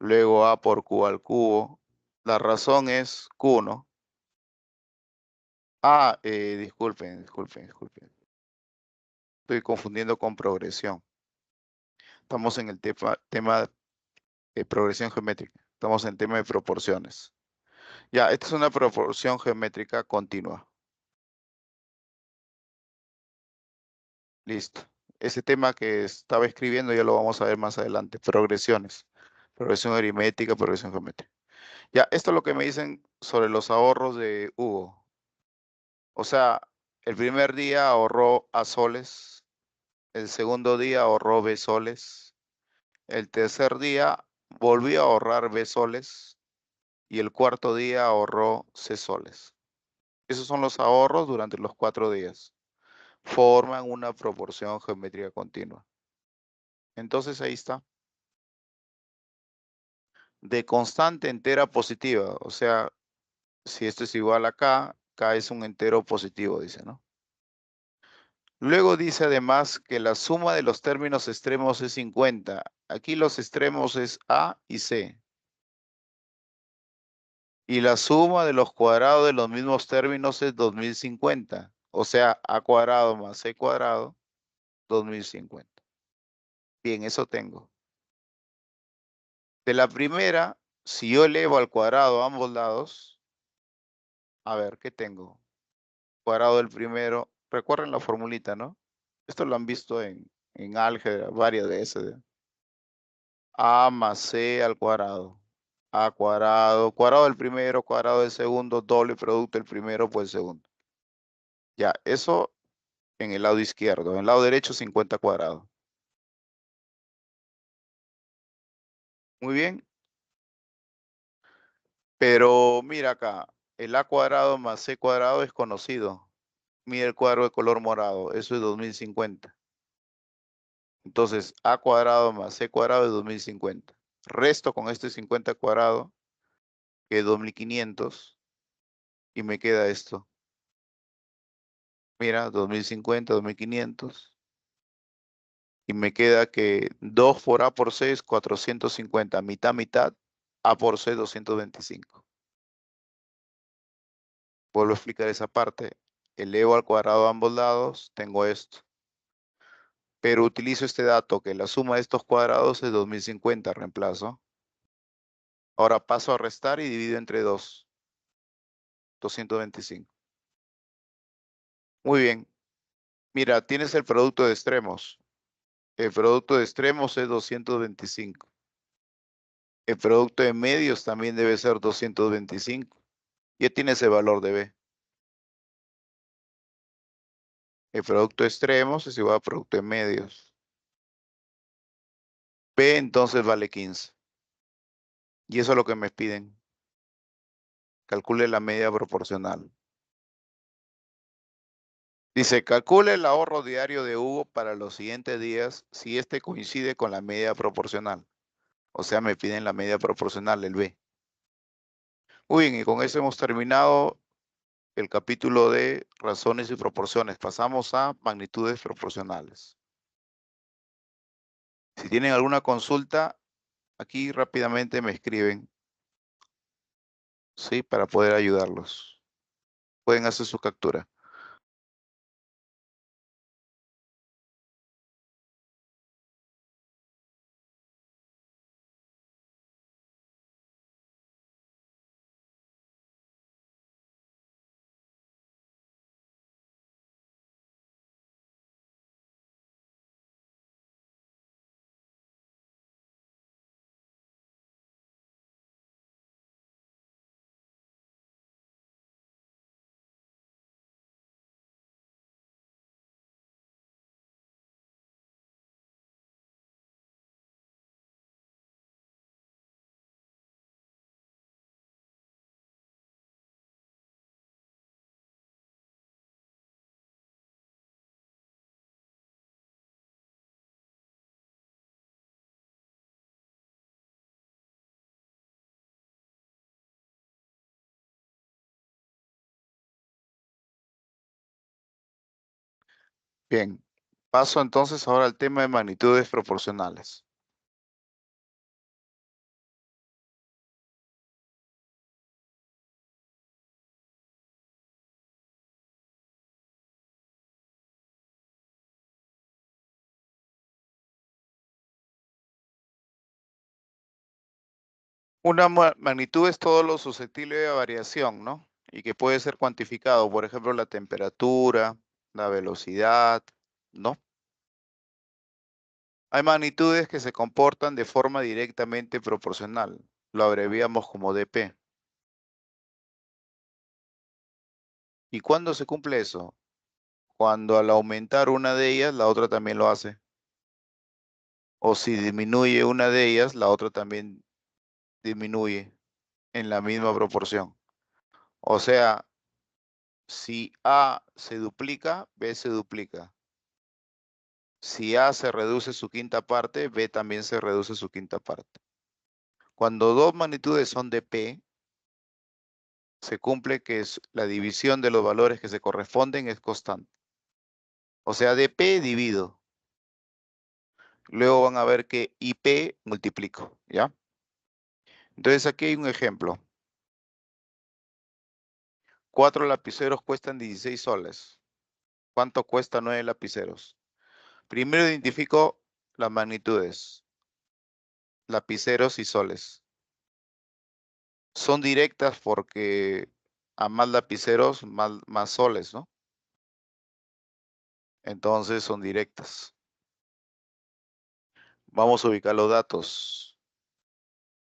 luego A por Q al cubo. La razón es Q, ¿no? Ah, disculpen. Estoy confundiendo con progresión. Estamos en el tema de progresión geométrica. Estamos en el tema de proporciones. Ya, esta es una proporción geométrica continua. Listo. Ese tema que estaba escribiendo ya lo vamos a ver más adelante. Progresiones. Progresión aritmética, progresión geométrica. Ya, esto es lo que me dicen sobre los ahorros de Hugo. O sea, el primer día ahorró A soles, el segundo día ahorró B soles, el tercer día volvió a ahorrar B soles y el cuarto día ahorró C soles. Esos son los ahorros durante los 4 días. forman una proporción geométrica continua. Entonces ahí está. De constante entera positiva, o sea, si esto es igual a K es un entero positivo, dice, ¿no? Luego dice además que la suma de los términos extremos es 50. Aquí los extremos es A y C. Y la suma de los cuadrados de los mismos términos es 2050. O sea, A cuadrado más C cuadrado, 2050. Bien, eso tengo. De la primera, si yo elevo al cuadrado a ambos lados, a ver, ¿qué tengo? Cuadrado del primero. Recuerden la formulita, ¿no? Esto lo han visto en álgebra varias veces. A más C al cuadrado. A cuadrado, cuadrado del primero, cuadrado del segundo, doble producto del primero por el segundo. Ya, eso en el lado izquierdo. En el lado derecho, 50 cuadrado. Muy bien. Pero mira acá, el A cuadrado más C cuadrado es conocido. Mira el cuadro de color morado, eso es 2050. Entonces, A cuadrado más C cuadrado es 2050. Resto con este 50 cuadrado, que es 2500, y me queda esto. Mira, 2050, 2500. Y me queda que 2 por A por C es 450. Mitad, mitad. A por C, 225. Vuelvo a explicar esa parte. Elevo al cuadrado a ambos lados, tengo esto. Pero utilizo este dato, que la suma de estos cuadrados es 2050, reemplazo. Ahora paso a restar y divido entre 2. 225. Muy bien. Mira, tienes el producto de extremos. El producto de extremos es 225. El producto de medios también debe ser 225. Ya tienes el valor de B. El producto de extremos es igual a producto de medios. B entonces vale 15. Y eso es lo que me piden. Calcule la media proporcional. Dice, calcule el ahorro diario de Hugo para los siguientes días si este coincide con la media proporcional. O sea, me piden la media proporcional, el B. Muy bien, y con eso hemos terminado el capítulo de razones y proporciones. Pasamos a magnitudes proporcionales. Si tienen alguna consulta, aquí rápidamente me escriben, ¿sí? Para poder ayudarlos. Pueden hacer su captura. Bien, paso entonces ahora al tema de magnitudes proporcionales. Una magnitud es todo lo susceptible de variación, ¿no? Y que puede ser cuantificado, por ejemplo, la temperatura, la velocidad, ¿no? Hay magnitudes que se comportan de forma directamente proporcional. Lo abreviamos como dp. ¿Y cuándo se cumple eso? Cuando al aumentar una de ellas, la otra también lo hace. O si disminuye una de ellas, la otra también disminuye en la misma proporción. O sea, Si A se duplica, B se duplica. Si A se reduce su quinta parte, B también se reduce su quinta parte. Cuando dos magnitudes son de P, se cumple que la división de los valores que se corresponden es constante. O sea, de P divido. Luego van a ver que IP multiplico, ¿ya? Entonces aquí hay un ejemplo. 4 lapiceros cuestan 16 soles. ¿Cuánto cuesta 9 lapiceros? Primero identifico las magnitudes, lapiceros y soles. Son directas porque a más lapiceros, más soles, ¿no? Entonces son directas. Vamos a ubicar los datos.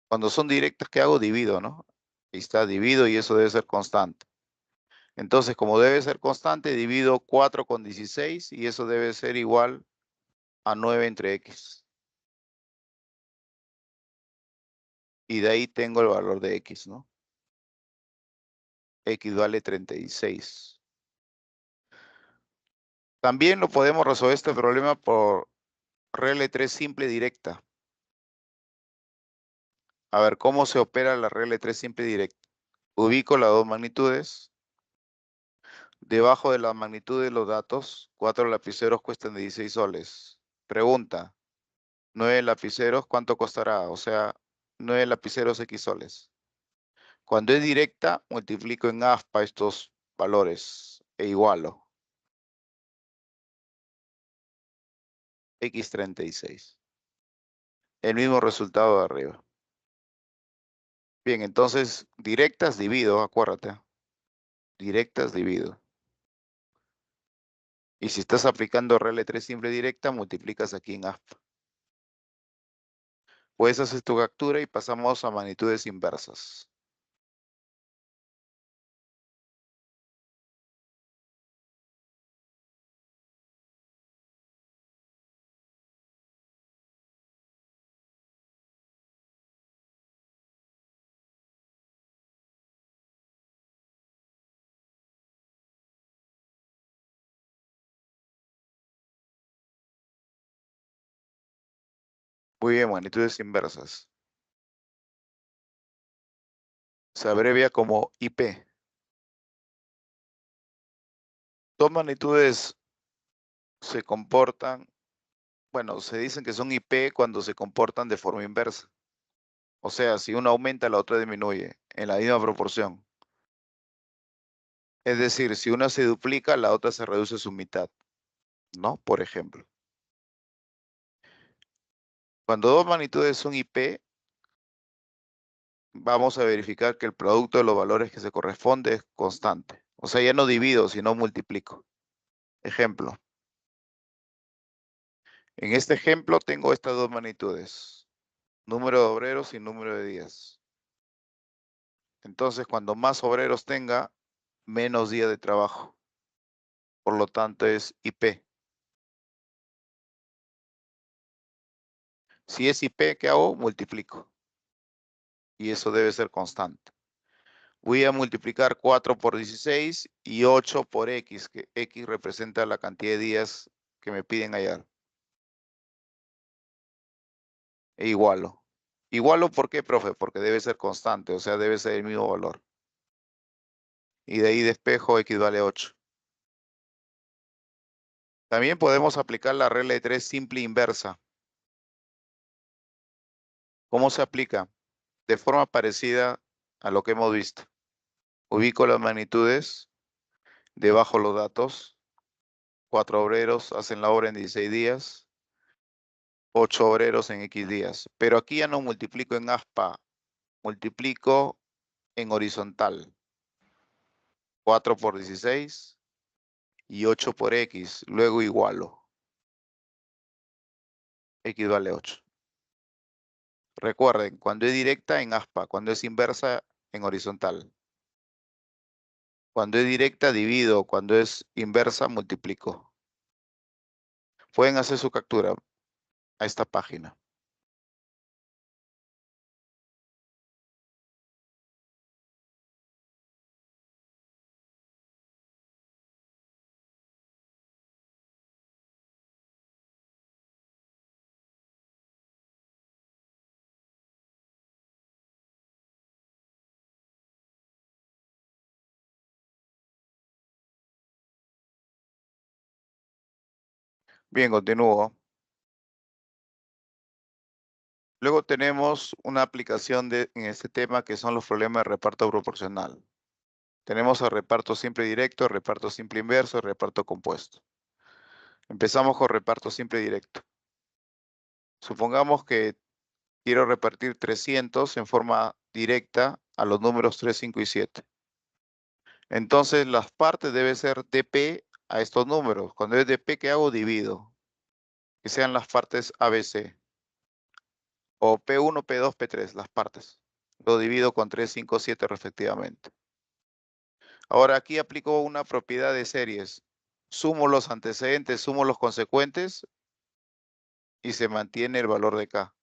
Cuando son directas, ¿qué hago? Divido, ¿no? Ahí está, divido y eso debe ser constante. Entonces, como debe ser constante, divido 4 con 16 y eso debe ser igual a 9 entre X. Y de ahí tengo el valor de X, ¿no? X vale 36. También lo podemos resolver este problema por regla de 3 simple directa. A ver, ¿cómo se opera la regla de 3 simple directa? Ubico las dos magnitudes. Debajo de la magnitud de los datos, 4 lapiceros cuestan 16 soles. Pregunta, 9 lapiceros, ¿cuánto costará? O sea, 9 lapiceros X soles. Cuando es directa, multiplico en aspa estos valores e igualo. X36. El mismo resultado de arriba. Bien, entonces, directas divido, acuérdate. Directas divido. Y si estás aplicando regla de 3 simple directa, multiplicas aquí en aspa. Puedes hacer tu captura y pasamos a magnitudes inversas. Muy bien, magnitudes inversas. Se abrevia como IP. Dos magnitudes se comportan, bueno, se dicen que son IP cuando se comportan de forma inversa. O sea, si una aumenta, la otra disminuye en la misma proporción. Es decir, si una se duplica, la otra se reduce a su mitad, ¿no? Por ejemplo. Cuando dos magnitudes son IP, vamos a verificar que el producto de los valores que se corresponde es constante. O sea, ya no divido, sino multiplico. Ejemplo. En este ejemplo tengo estas dos magnitudes. Número de obreros y número de días. Entonces, cuando más obreros tenga, menos días de trabajo. Por lo tanto, es IP. Si es IP, ¿qué hago? Multiplico. Y eso debe ser constante. Voy a multiplicar 4 por 16 y 8 por X, que X representa la cantidad de días que me piden hallar. E igualo. Igualo, ¿por qué, profe? Porque debe ser constante, o sea, debe ser el mismo valor. Y de ahí despejo X vale 8. También podemos aplicar la regla de 3 simple inversa. ¿Cómo se aplica? De forma parecida a lo que hemos visto. Ubico las magnitudes, debajo los datos. 4 obreros hacen la obra en 16 días. 8 obreros en X días. Pero aquí ya no multiplico en aspa, multiplico en horizontal. 4 por 16 y 8 por X. Luego igualo. X vale 8. Recuerden, cuando es directa en aspa, cuando es inversa en horizontal. Cuando es directa divido, cuando es inversa multiplico. Pueden hacer su captura a esta página. Bien, continúo. Luego tenemos una aplicación en este tema que son los problemas de reparto proporcional. Tenemos el reparto simple directo, el reparto simple inverso, el reparto compuesto. Empezamos con reparto simple directo. Supongamos que quiero repartir 300 en forma directa a los números 3, 5 y 7. Entonces las partes deben ser dp a estos números. Cuando es dp, ¿qué hago? Divido. Que sean las partes ABC. O P1, P2, P3, las partes. Lo divido con 3, 5, 7 respectivamente. Ahora aquí aplico una propiedad de series. Sumo los antecedentes, sumo los consecuentes y se mantiene el valor de K.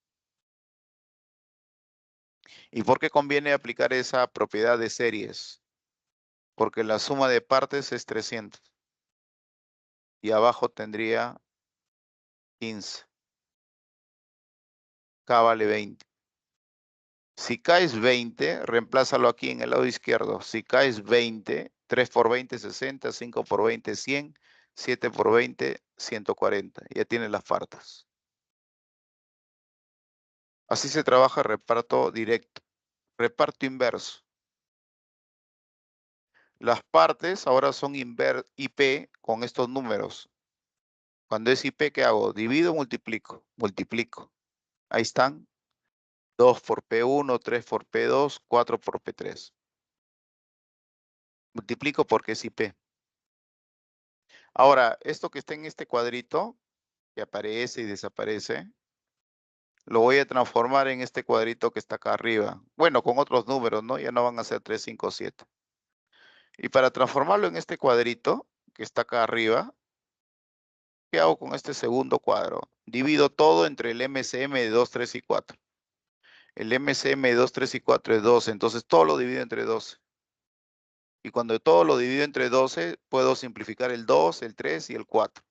¿Y por qué conviene aplicar esa propiedad de series? Porque la suma de partes es 300. Y abajo tendría 15. K vale 20. Si K es 20, reemplázalo aquí en el lado izquierdo. Si K es 20, 3 por 20, 60, 5 por 20, 100, 7 por 20, 140. Ya tiene las partes. Así se trabaja reparto directo. Reparto inverso. Las partes ahora son IP con estos números. Cuando es IP, ¿qué hago? Divido, multiplico. Multiplico. Ahí están. 2 por P1, 3 por P2, 4 por P3. Multiplico porque es IP. Ahora, esto que está en este cuadrito, que aparece y desaparece, lo voy a transformar en este cuadrito que está acá arriba. Bueno, con otros números, ¿no? Ya no van a ser 3, 5, 7. Y para transformarlo en este cuadrito, que está acá arriba, ¿qué hago con este segundo cuadro? Divido todo entre el MCM de 2, 3 y 4. El MCM de 2, 3 y 4 es 12, entonces todo lo divido entre 12. Y cuando todo lo divido entre 12, puedo simplificar el 2, el 3 y el 4.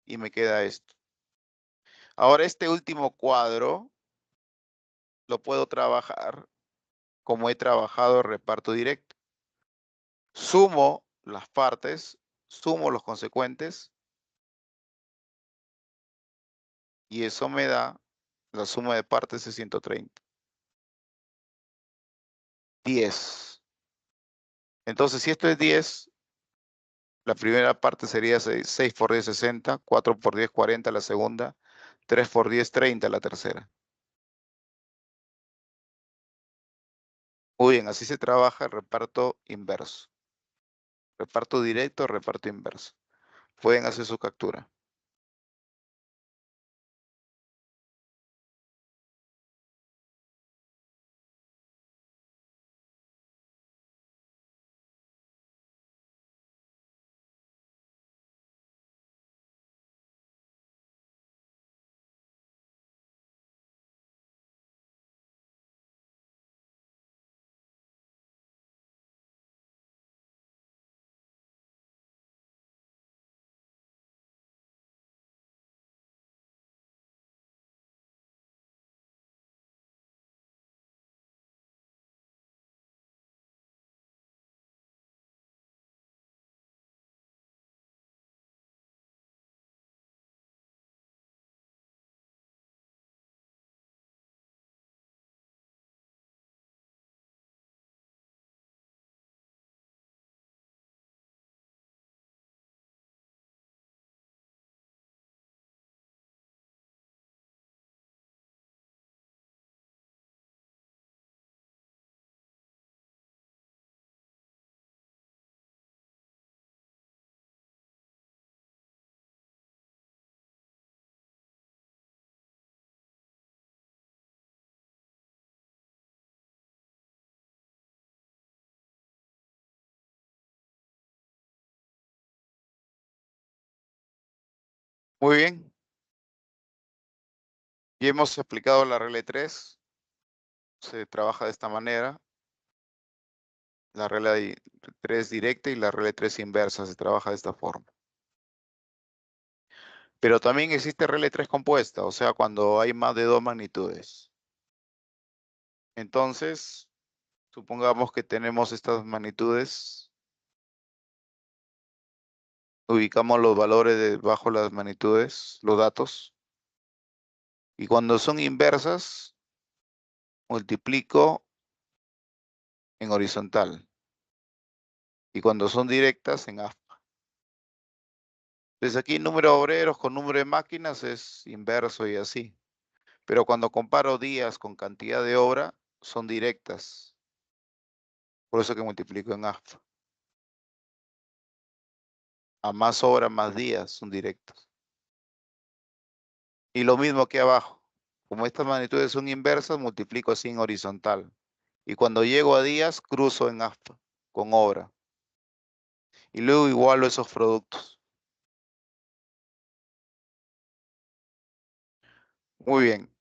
Y me queda esto. Ahora este último cuadro lo puedo trabajar como he trabajado el reparto directo. Sumo las partes, sumo los consecuentes y eso me da la suma de partes de 130. 10. Entonces, si esto es 10, la primera parte sería 6 por 10, 60, 4 por 10, 40 la segunda, 3 por 10, 30 la tercera. Muy bien, así se trabaja el reparto inverso. Reparto directo, reparto inverso. Pueden hacer su captura. Muy bien. Y hemos aplicado la regla de 3. Se trabaja de esta manera. La regla de 3 directa y la regla de 3 inversa se trabaja de esta forma. Pero también existe regla de 3 compuesta, o sea, cuando hay más de 2 magnitudes. Entonces, supongamos que tenemos estas magnitudes ubicamos los valores bajo las magnitudes, los datos. Y cuando son inversas, multiplico en horizontal. Y cuando son directas, en aspa. Entonces aquí número de obreros con número de máquinas es inverso y así. Pero cuando comparo días con cantidad de obra, son directas. Por eso que multiplico en aspa. A más obra, más días son directos. Y lo mismo aquí abajo. Como estas magnitudes son inversas, multiplico así en horizontal. Y cuando llego a días, cruzo en aspa con obra. Y luego igualo esos productos. Muy bien.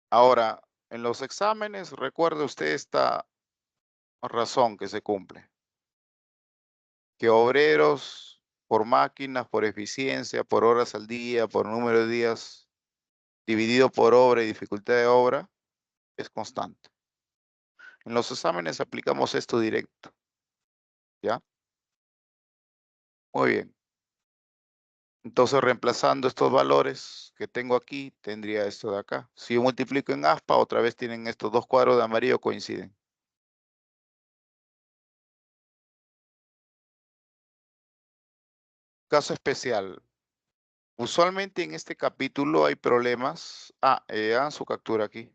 Ahora, en los exámenes, recuerde usted esta razón que se cumple. Que obreros por máquinas, por eficiencia, por horas al día, por número de días, dividido por obra y dificultad de obra, es constante. En los exámenes aplicamos esto directo. ¿Ya? Muy bien. Entonces, reemplazando estos valores que tengo aquí, tendría esto de acá. Si yo multiplico en aspa, otra vez tienen estos dos cuadros de amarillo coinciden. Caso especial. Usualmente en este capítulo hay problemas. Hagan su captura aquí.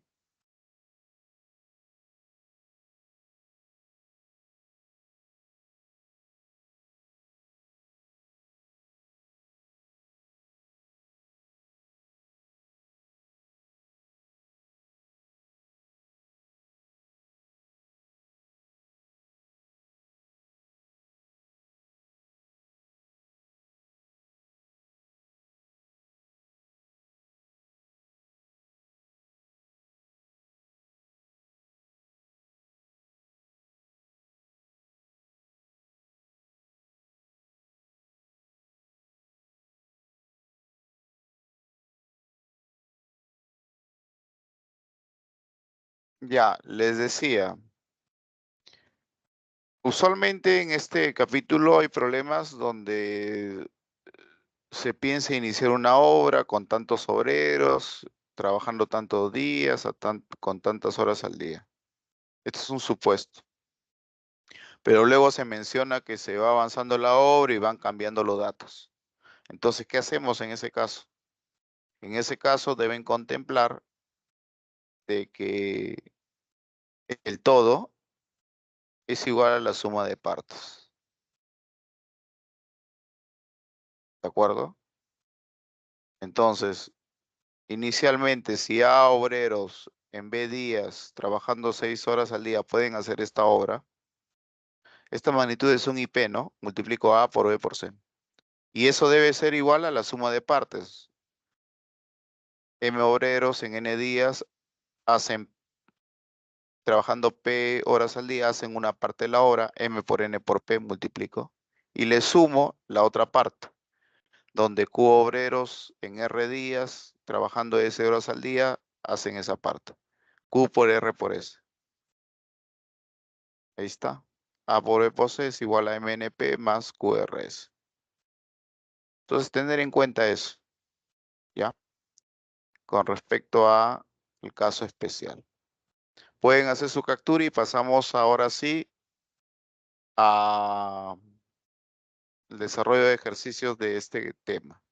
Ya, les decía. Usualmente en este capítulo hay problemas donde se piensa iniciar una obra con tantos obreros, trabajando tantos días, con tantas horas al día. Este es un supuesto. Pero luego se menciona que se va avanzando la obra y van cambiando los datos. Entonces, ¿qué hacemos en ese caso? En ese caso deben contemplar de que el todo es igual a la suma de partes. ¿De acuerdo? Entonces, inicialmente, si A obreros en B días trabajando 6 horas al día pueden hacer esta obra, esta magnitud es un IP, ¿no? Multiplico A por B por C. Y eso debe ser igual a la suma de partes. M obreros en N días hacen, trabajando P horas al día, hacen una parte de la hora, M por N por P multiplico. Y le sumo la otra parte, donde Q obreros en R días, trabajando S horas al día, hacen esa parte. Q por R por S. Ahí está. A por B por C es igual a MNP más QRS. Entonces, tener en cuenta eso, ¿ya? Con respecto a el caso especial. Pueden hacer su captura y pasamos ahora sí al desarrollo de ejercicios de este tema.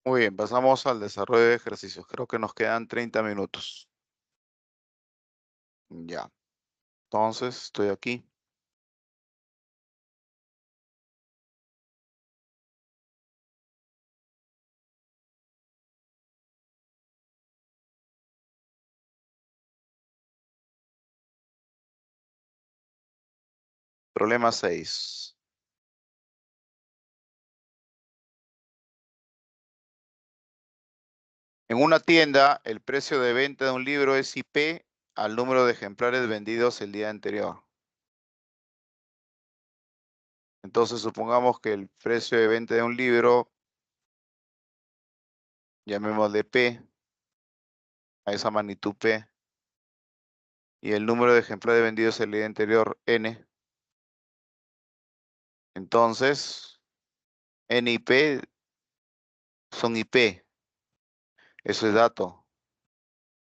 Muy bien, pasamos al desarrollo de ejercicios. Creo que nos quedan 30 minutos. Ya. Entonces, estoy aquí. Problema 6. En una tienda, el precio de venta de un libro es IP al número de ejemplares vendidos el día anterior. Entonces, supongamos que el precio de venta de un libro, llamémosle P, a esa magnitud P, y el número de ejemplares vendidos el día anterior, N. Entonces, N y P son IP. Eso es dato.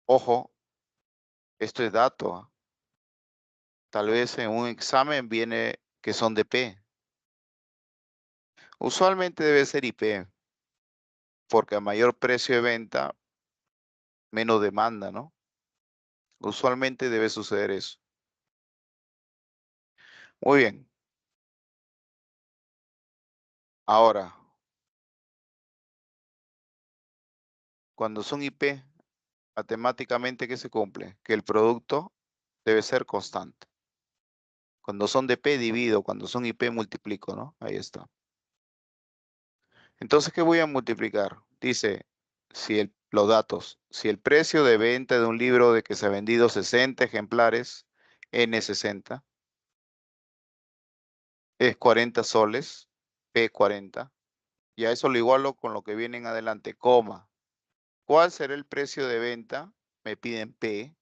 Ojo, esto es dato. Tal vez en un examen viene que son de P. Usualmente debe ser IP, porque a mayor precio de venta, menos demanda, ¿no? Usualmente debe suceder eso. Muy bien. Ahora, cuando son IP, matemáticamente, ¿qué se cumple? Que el producto debe ser constante. Cuando son de P, divido. Cuando son IP, multiplico, ¿no? Ahí está. Entonces, ¿qué voy a multiplicar? Dice, los datos, si el precio de venta de un libro de que se ha vendido 60 ejemplares, N60, es 40 soles, P40, y a eso lo igualo con lo que viene en adelante, coma. ¿Cuál será el precio de venta? Me piden P,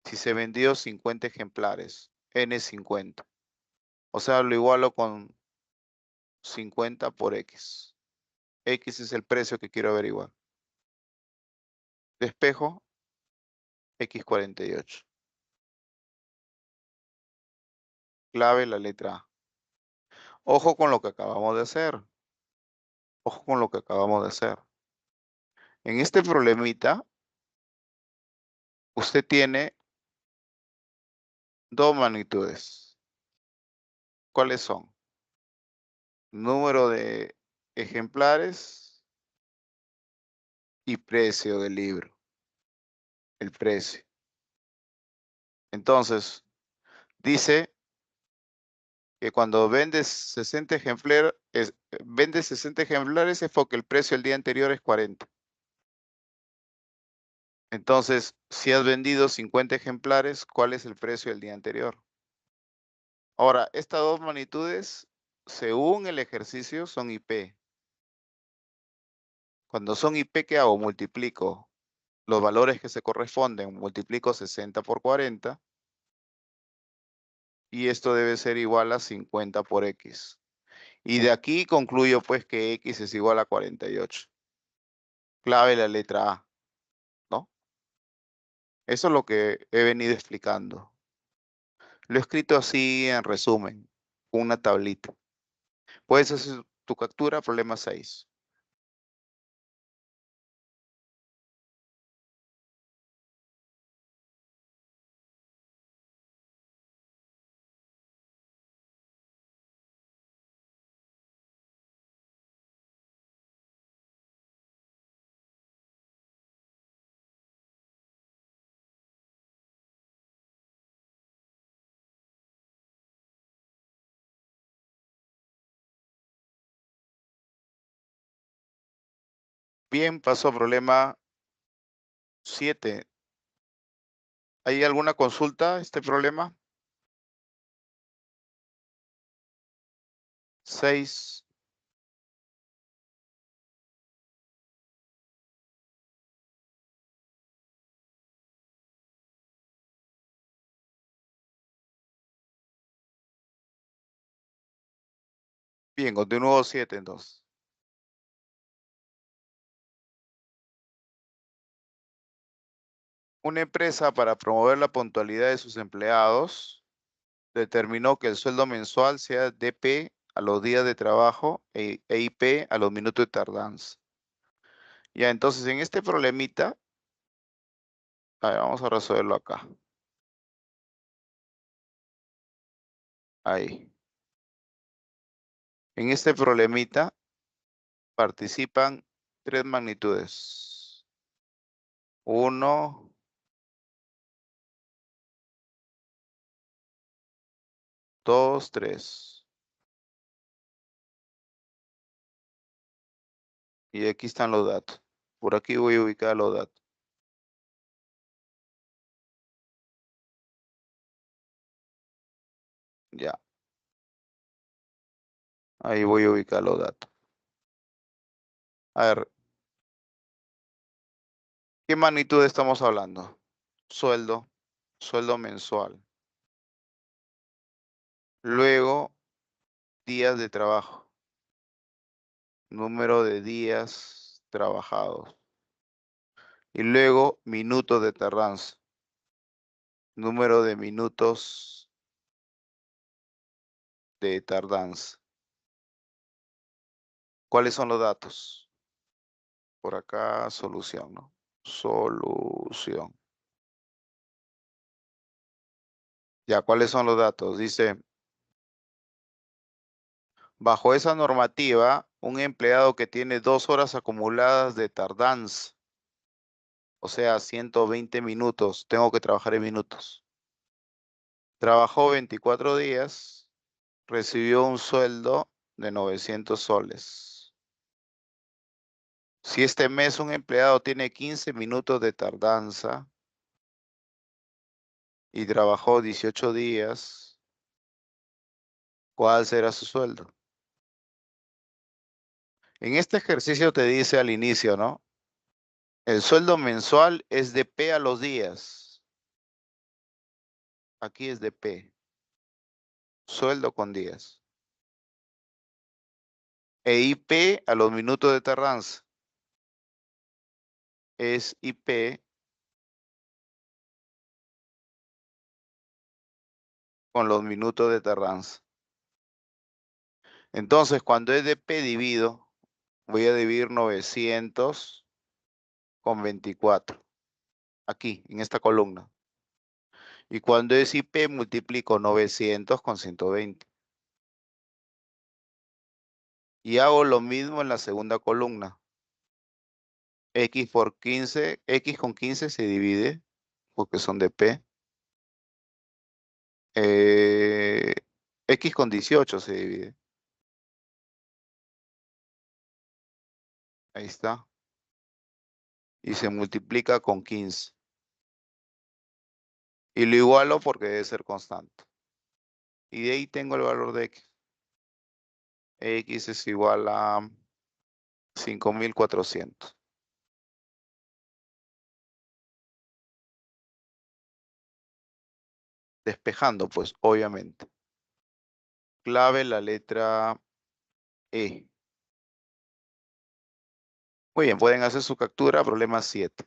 si se vendió 50 ejemplares, N50. O sea, lo igualo con 50 por X. X es el precio que quiero averiguar. Despejo, X48. Clave la letra A. Ojo con lo que acabamos de hacer. Ojo con lo que acabamos de hacer. En este problemita, usted tiene dos magnitudes. ¿Cuáles son? Número de ejemplares y precio del libro. El precio. Entonces, dice que cuando vendes 60 ejemplares, es porque el precio el día anterior es 40. Entonces, si has vendido 50 ejemplares, ¿cuál es el precio del día anterior? Ahora, estas dos magnitudes, según el ejercicio, son IP. Cuando son IP, ¿qué hago? Multiplico los valores que se corresponden, multiplico 60 por 40, y esto debe ser igual a 50 por X. Y de aquí concluyo pues que X es igual a 48. Clave la letra A, ¿no? Eso es lo que he venido explicando. Lo he escrito así en resumen, con una tablita. Puedes hacer tu captura, problema 6. Bien, paso a problema 7. ¿Hay alguna consulta a este problema? 6. Bien, continúo 7 entonces. Una empresa, para promover la puntualidad de sus empleados, determinó que el sueldo mensual sea DP a los días de trabajo e IP a los minutos de tardanza. Ya, entonces en este problemita, a ver, vamos a resolverlo acá. Ahí. En este problemita participan tres magnitudes. 1, 2, 3. Y aquí están los datos. Por aquí voy a ubicar los datos. Ya. Ahí voy a ubicar los datos. A ver, ¿qué magnitud estamos hablando? Sueldo, sueldo mensual. Luego, días de trabajo. Número de días trabajados. Y luego, minutos de tardanza. Número de minutos de tardanza. ¿Cuáles son los datos? Por acá, solución, ¿no? Solución. Ya, ¿cuáles son los datos? Dice, bajo esa normativa, un empleado que tiene 2 horas acumuladas de tardanza, o sea, 120 minutos, tengo que trabajar en minutos. Trabajó 24 días, recibió un sueldo de 900 soles. Si este mes un empleado tiene 15 minutos de tardanza y trabajó 18 días, ¿cuál será su sueldo? En este ejercicio te dice al inicio, ¿no? El sueldo mensual es de P a los días. Aquí es de P. Sueldo con días. E IP a los minutos de tardanza. Es IP con los minutos de tardanza. Entonces, cuando es de P divido, voy a dividir 900 con 24. Aquí, en esta columna. Y cuando es IP, multiplico 900 con 120. Y hago lo mismo en la segunda columna. X por 15, X con 15 se divide, porque son de P. Eh, X con 18 se divide. Ahí está. Y se multiplica con 15. Y lo igualo porque debe ser constante. Y de ahí tengo el valor de X. X es igual a 5400. Despejando, pues, obviamente. Clave la letra E. Muy bien, pueden hacer su captura. Problema 7.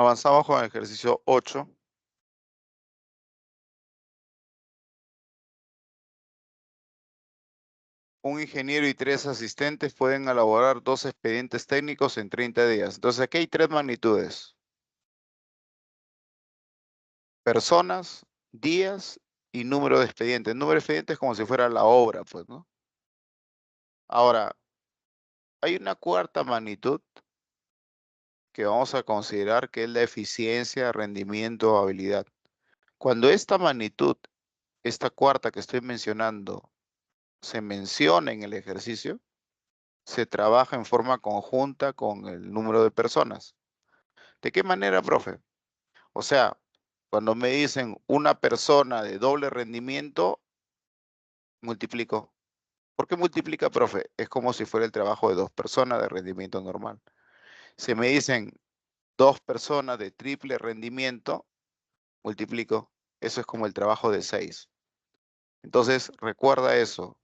Avanzamos con el ejercicio 8. Un ingeniero y 3 asistentes pueden elaborar 2 expedientes técnicos en 30 días. Entonces aquí hay 3 magnitudes. Personas, días y número de expedientes. Número de expedientes es como si fuera la obra, pues, ¿no? Ahora, hay una cuarta magnitud que vamos a considerar que es la eficiencia, rendimiento, habilidad. Cuando esta magnitud, esta cuarta que estoy mencionando, se menciona en el ejercicio, se trabaja en forma conjunta con el número de personas. ¿De qué manera, profe? O sea, cuando me dicen una persona de doble rendimiento, multiplico. ¿Por qué multiplica, profe? Es como si fuera el trabajo de dos personas de rendimiento normal. Si me dicen dos personas de triple rendimiento, multiplico. Eso es como el trabajo de 6. Entonces, recuerda eso.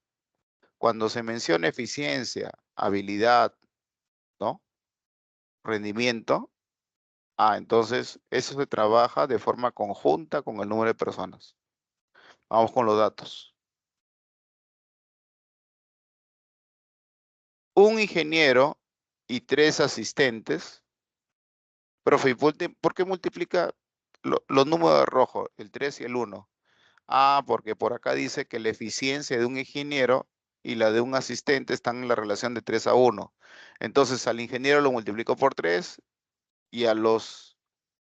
Cuando se menciona eficiencia, habilidad, ¿no? Rendimiento, entonces eso se trabaja de forma conjunta con el número de personas. Vamos con los datos. Un ingeniero y 3 asistentes. Profe, ¿por qué multiplica los números de rojo, el 3 y el 1? Porque por acá dice que la eficiencia de un ingeniero y la de un asistente están en la relación de 3 a 1. Entonces al ingeniero lo multiplico por 3 y a los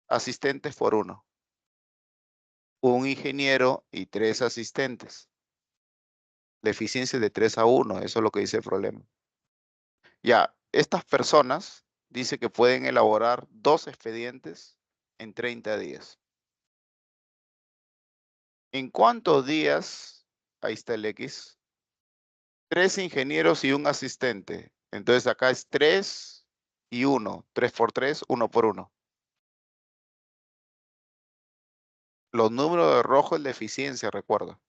asistentes por 1. Un ingeniero y 3 asistentes. La eficiencia es de 3 a 1, eso es lo que dice el problema. Ya, estas personas dice que pueden elaborar 2 expedientes en 30 días. ¿En cuántos días? Ahí está el X. 3 ingenieros y un asistente. Entonces acá es 3 y 1. 3 por 3, 1 por 1. Los números de rojo es la eficiencia, recuerda.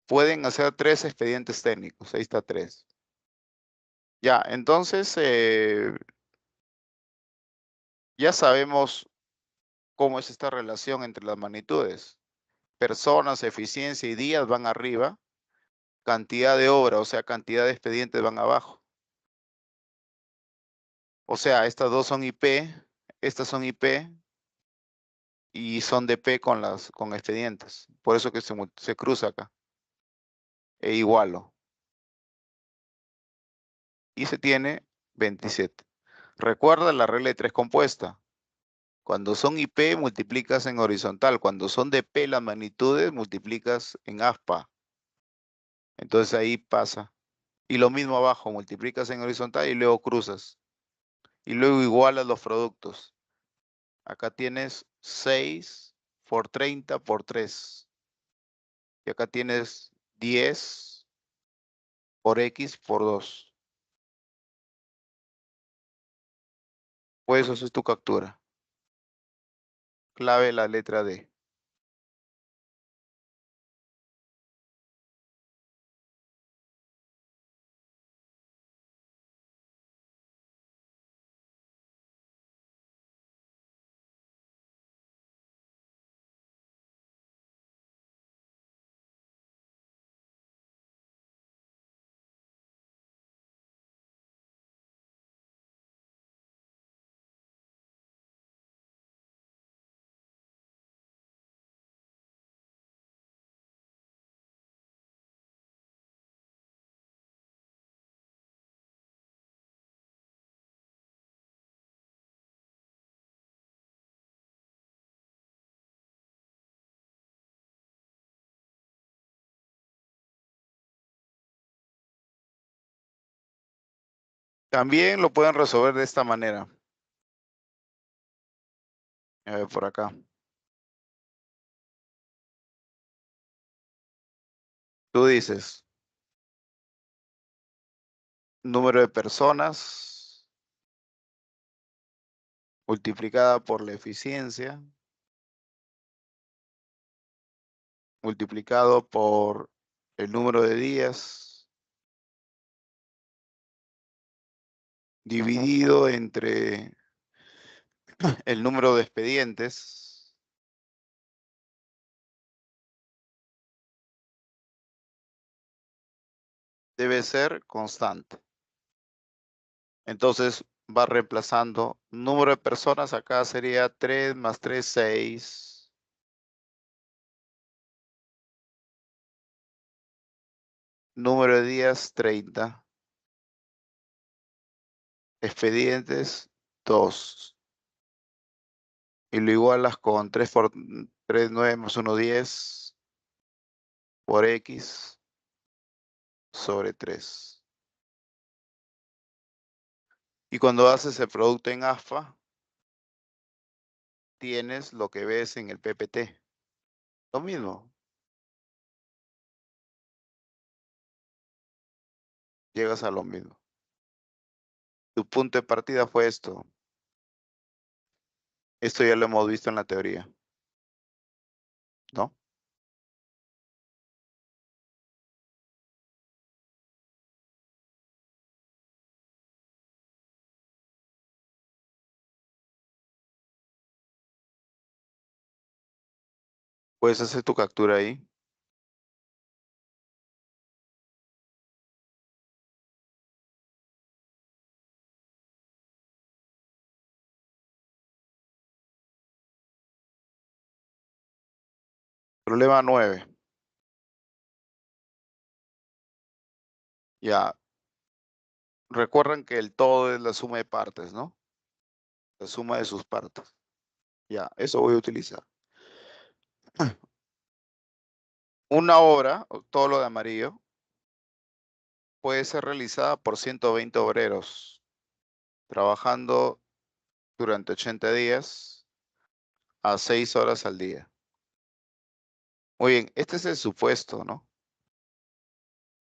Pueden hacer 3 expedientes técnicos. Ahí está 3. Ya, entonces ya sabemos cómo es esta relación entre las magnitudes. Personas, eficiencia y días van arriba. Cantidad de obra, o sea, cantidad de expedientes van abajo. O sea, estas dos son IP, estas son IP y son de P con expedientes. Por eso que se cruza acá. E igualo. Y se tiene 27. Recuerda la regla de 3 compuesta. Cuando son IP, multiplicas en horizontal. Cuando son de P las magnitudes, multiplicas en aspa. Entonces ahí pasa. Y lo mismo abajo, multiplicas en horizontal y luego cruzas. Y luego igualas los productos. Acá tienes 6 por 30 por 3. Y acá tienes 10 por X por 2. Pues eso es tu captura. Clave la letra D. También lo pueden resolver de esta manera. A ver, por acá. Tú dices, número de personas multiplicada por la eficiencia, multiplicado por el número de días, dividido entre el número de expedientes, debe ser constante. Entonces va reemplazando número de personas, acá sería 3 más 3, 6. Número de días, 30. Expedientes, 2. Y lo igualas con 3 por 3, 9 más 1, 10 por X sobre 3. Y cuando haces el producto en AFA, tienes lo que ves en el PPT. Lo mismo, llegas a lo mismo. Tu punto de partida fue esto. Esto ya lo hemos visto en la teoría, ¿no? Puedes hacer tu captura ahí. Problema 9. Ya, recuerdan que el todo es la suma de partes, ¿no? La suma de sus partes. Ya, eso voy a utilizar. Una obra, o todo lo de amarillo, puede ser realizada por 120 obreros, trabajando durante 80 días a 6 horas al día. Muy bien, este es el supuesto, ¿no?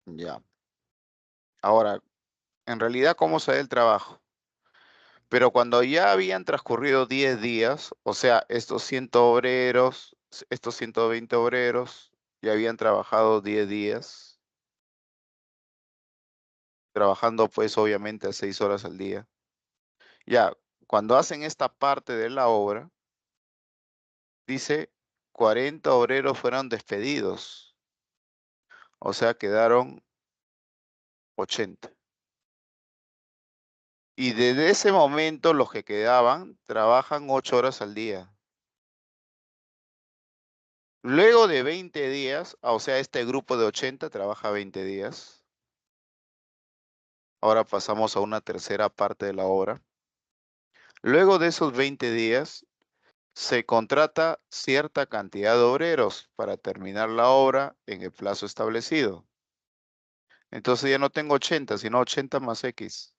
Ya. Ahora, en realidad, ¿cómo se da el trabajo? Pero cuando ya habían transcurrido 10 días, o sea, estos 100 obreros, estos 120 obreros, ya habían trabajado 10 días, trabajando pues obviamente a 6 horas al día. Ya, cuando hacen esta parte de la obra, dice 40 obreros fueron despedidos, o sea, quedaron 80. Y desde ese momento los que quedaban trabajan 8 horas al día. Luego de 20 días, o sea, este grupo de 80 trabaja 20 días. Ahora pasamos a una tercera parte de la obra. Luego de esos 20 días, se contrata cierta cantidad de obreros para terminar la obra en el plazo establecido. Entonces ya no tengo 80, sino 80 más X.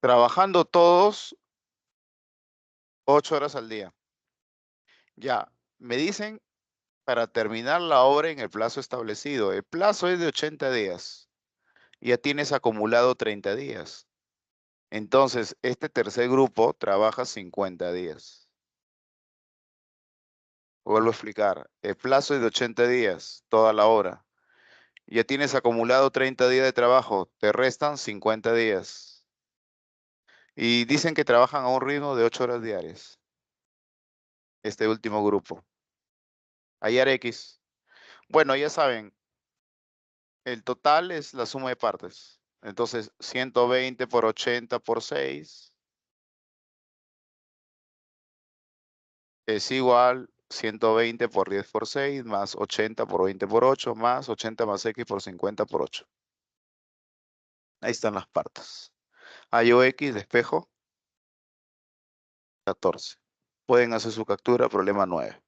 Trabajando todos 8 horas al día. Ya, me dicen para terminar la obra en el plazo establecido. El plazo es de 80 días. Ya tienes acumulado 30 días. Entonces, este tercer grupo trabaja 50 días. Vuelvo a explicar. El plazo es de 80 días, toda la hora. Ya tienes acumulado 30 días de trabajo, te restan 50 días. Y dicen que trabajan a un ritmo de 8 horas diarias. Este último grupo. Hallar X. Bueno, ya saben, el total es la suma de partes. Entonces, 120 por 80 por 6 es igual 120 por 10 por 6 más 80 por 20 por 8 más 80 más X por 50 por 8. Ahí están las partes. Hay o X de espejo 14. Pueden hacer su captura, problema 9.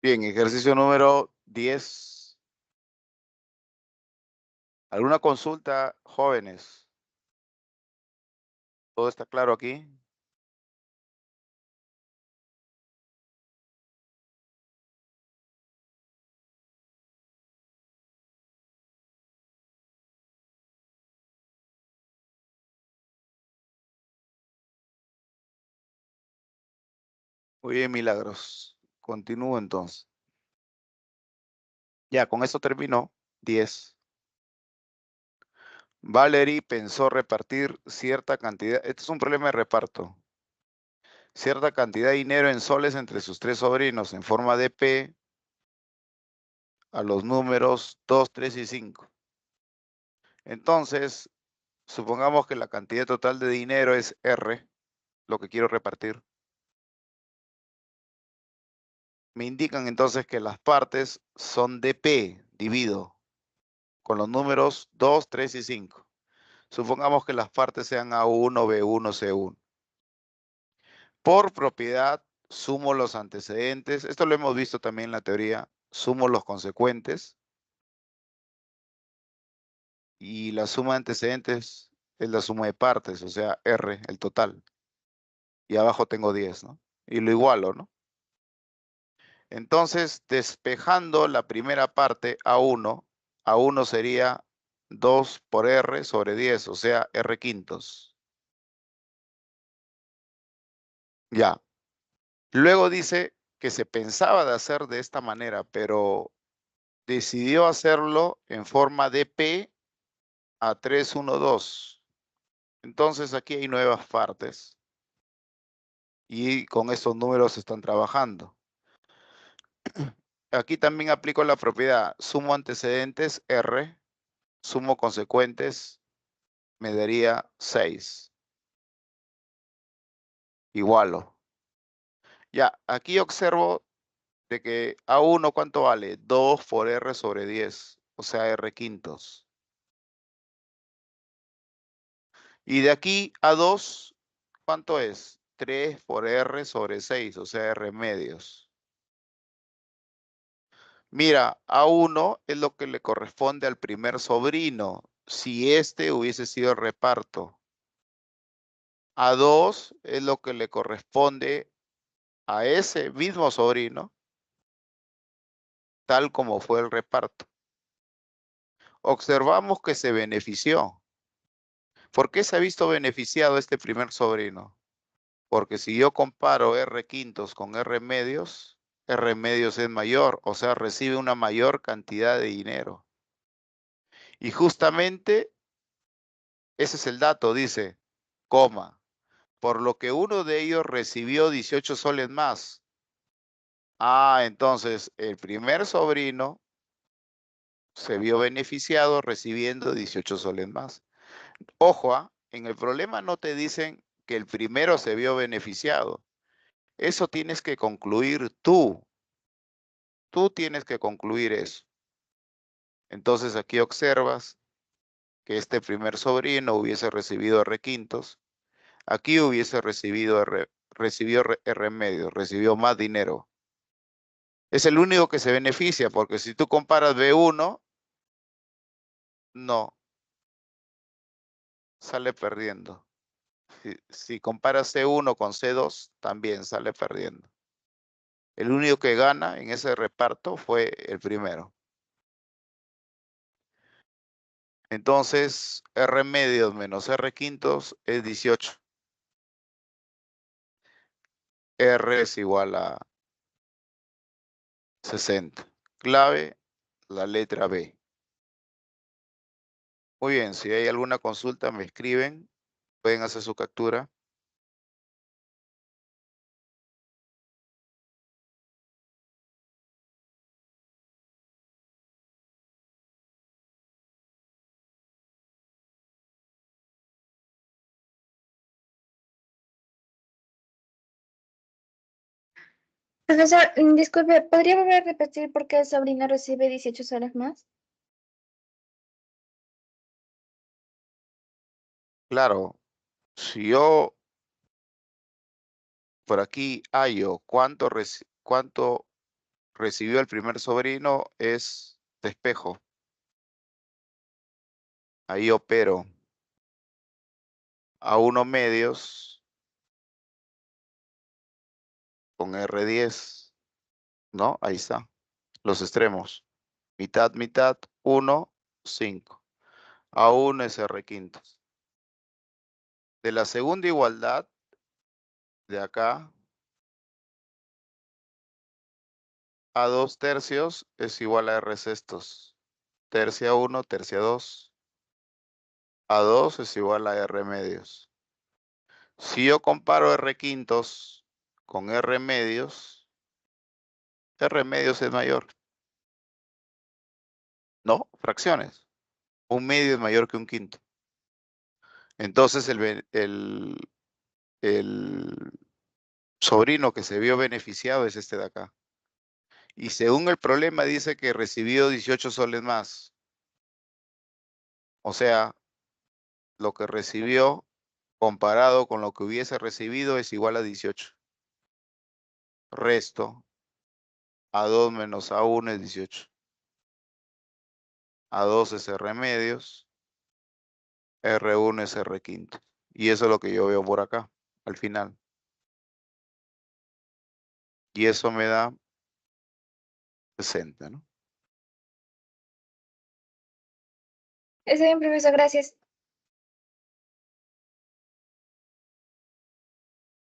Bien, ejercicio número 10. ¿Alguna consulta, jóvenes? ¿Todo está claro aquí? Muy bien, Milagros. Continúo entonces. Ya, con esto terminó. 10. Valerie pensó repartir cierta cantidad. Este es un problema de reparto. Cierta cantidad de dinero en soles entre sus tres sobrinos en forma de P a los números 2, 3 y 5. Entonces, supongamos que la cantidad total de dinero es R, lo que quiero repartir. Me indican entonces que las partes son de P, divido, con los números 2, 3 y 5. Supongamos que las partes sean A1, B1, C1. Por propiedad, sumo los antecedentes. Esto lo hemos visto también en la teoría. Sumo los consecuentes. Y la suma de antecedentes es la suma de partes, o sea, R, el total. Y abajo tengo 10, ¿no? Y lo igualo, ¿no? Entonces, despejando la primera parte, A1 sería 2 por R sobre 10, o sea, R quintos. Ya. Luego dice que se pensaba de hacer de esta manera, pero decidió hacerlo en forma de P a 3, 1, 2. Entonces aquí hay nuevas partes y con estos números se están trabajando. Aquí también aplico la propiedad sumo antecedentes R, sumo consecuentes, me daría 6. Igualo. Ya, aquí observo de que A1, ¿cuánto vale? 2 por R sobre 10, o sea, R quintos. Y de aquí a 2, ¿cuánto es? 3 por R sobre 6, o sea, R medios. Mira, A1 es lo que le corresponde al primer sobrino, si este hubiese sido el reparto. A2 es lo que le corresponde a ese mismo sobrino, tal como fue el reparto. Observamos que se benefició. ¿Por qué se ha visto beneficiado este primer sobrino? Porque si yo comparo R quintos con R medios es mayor, o sea, recibe una mayor cantidad de dinero. Y justamente ese es el dato, dice, coma, por lo que uno de ellos recibió 18 soles más. Ah, entonces el primer sobrino se vio beneficiado recibiendo 18 soles más. Ojo, en el problema no te dicen que el primero se vio beneficiado. Eso tienes que concluir tú. Tú tienes que concluir eso. Entonces aquí observas que este primer sobrino hubiese recibido R quintos. Aquí hubiese recibido recibió R medio, recibió más dinero. Es el único que se beneficia, porque si tú comparas B1, no, sale perdiendo. Si comparas C1 con C2, también sale perdiendo. El único que gana en ese reparto fue el primero. Entonces, R medios menos R quintos es 18. R es igual a 60. Clave, la letra B. Muy bien, si hay alguna consulta me escriben, pueden hacer su captura. Profesor, disculpe, ¿podría volver a repetir por qué el sobrino recibe 18 soles más? Claro, si yo por aquí hallo cuánto recibió el primer sobrino es despejo. Ahí opero a 1 medios con R10, ¿no? Ahí está. Los extremos. Mitad, mitad, 1, 5. A1 es R quintos. De la segunda igualdad, de acá, a 2 tercios es igual a R sextos. Tercia 1, tercia 2. A2 es igual a R medios. Si yo comparo R quintos con R medios es mayor. No, fracciones. Un medio es mayor que un quinto. Entonces el sobrino que se vio beneficiado es este de acá. Y según el problema dice que recibió 18 soles más. O sea, lo que recibió comparado con lo que hubiese recibido es igual a 18. Resto, A2 menos A1 es 18. A2 es R medios, R1 es R quinto. Y eso es lo que yo veo por acá, al final. Y eso me da 60, ¿no? Está bien, profesor, gracias.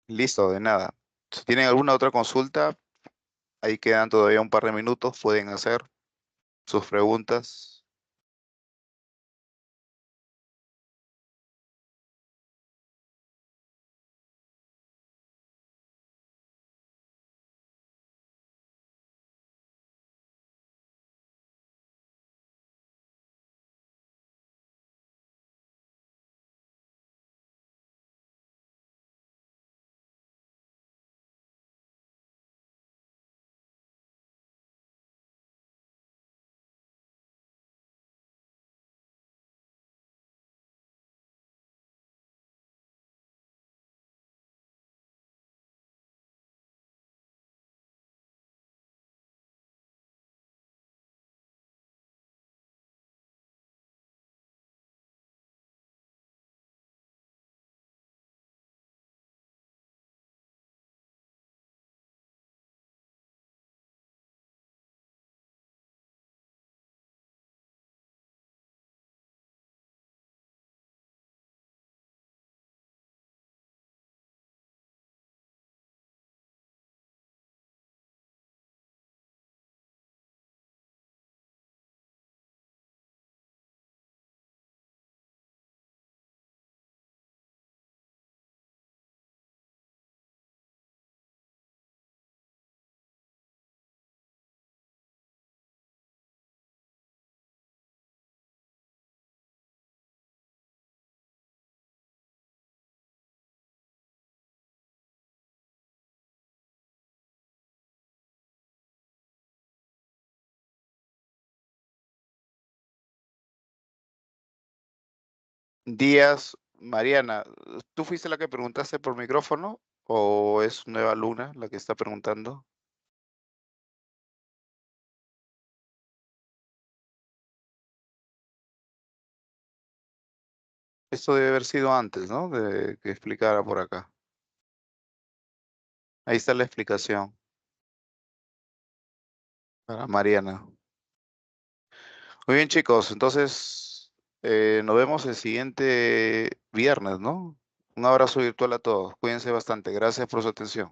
Listo, de nada. Si tienen alguna otra consulta, ahí quedan todavía un par de minutos, pueden hacer sus preguntas. Díaz, Mariana, ¿tú fuiste la que preguntaste por micrófono o es Nueva Luna la que está preguntando? Esto debe haber sido antes, ¿no? De que explicara por acá. Ahí está la explicación para Mariana. Muy bien, chicos, entonces nos vemos el siguiente viernes, ¿no? Un abrazo virtual a todos. Cuídense bastante. Gracias por su atención.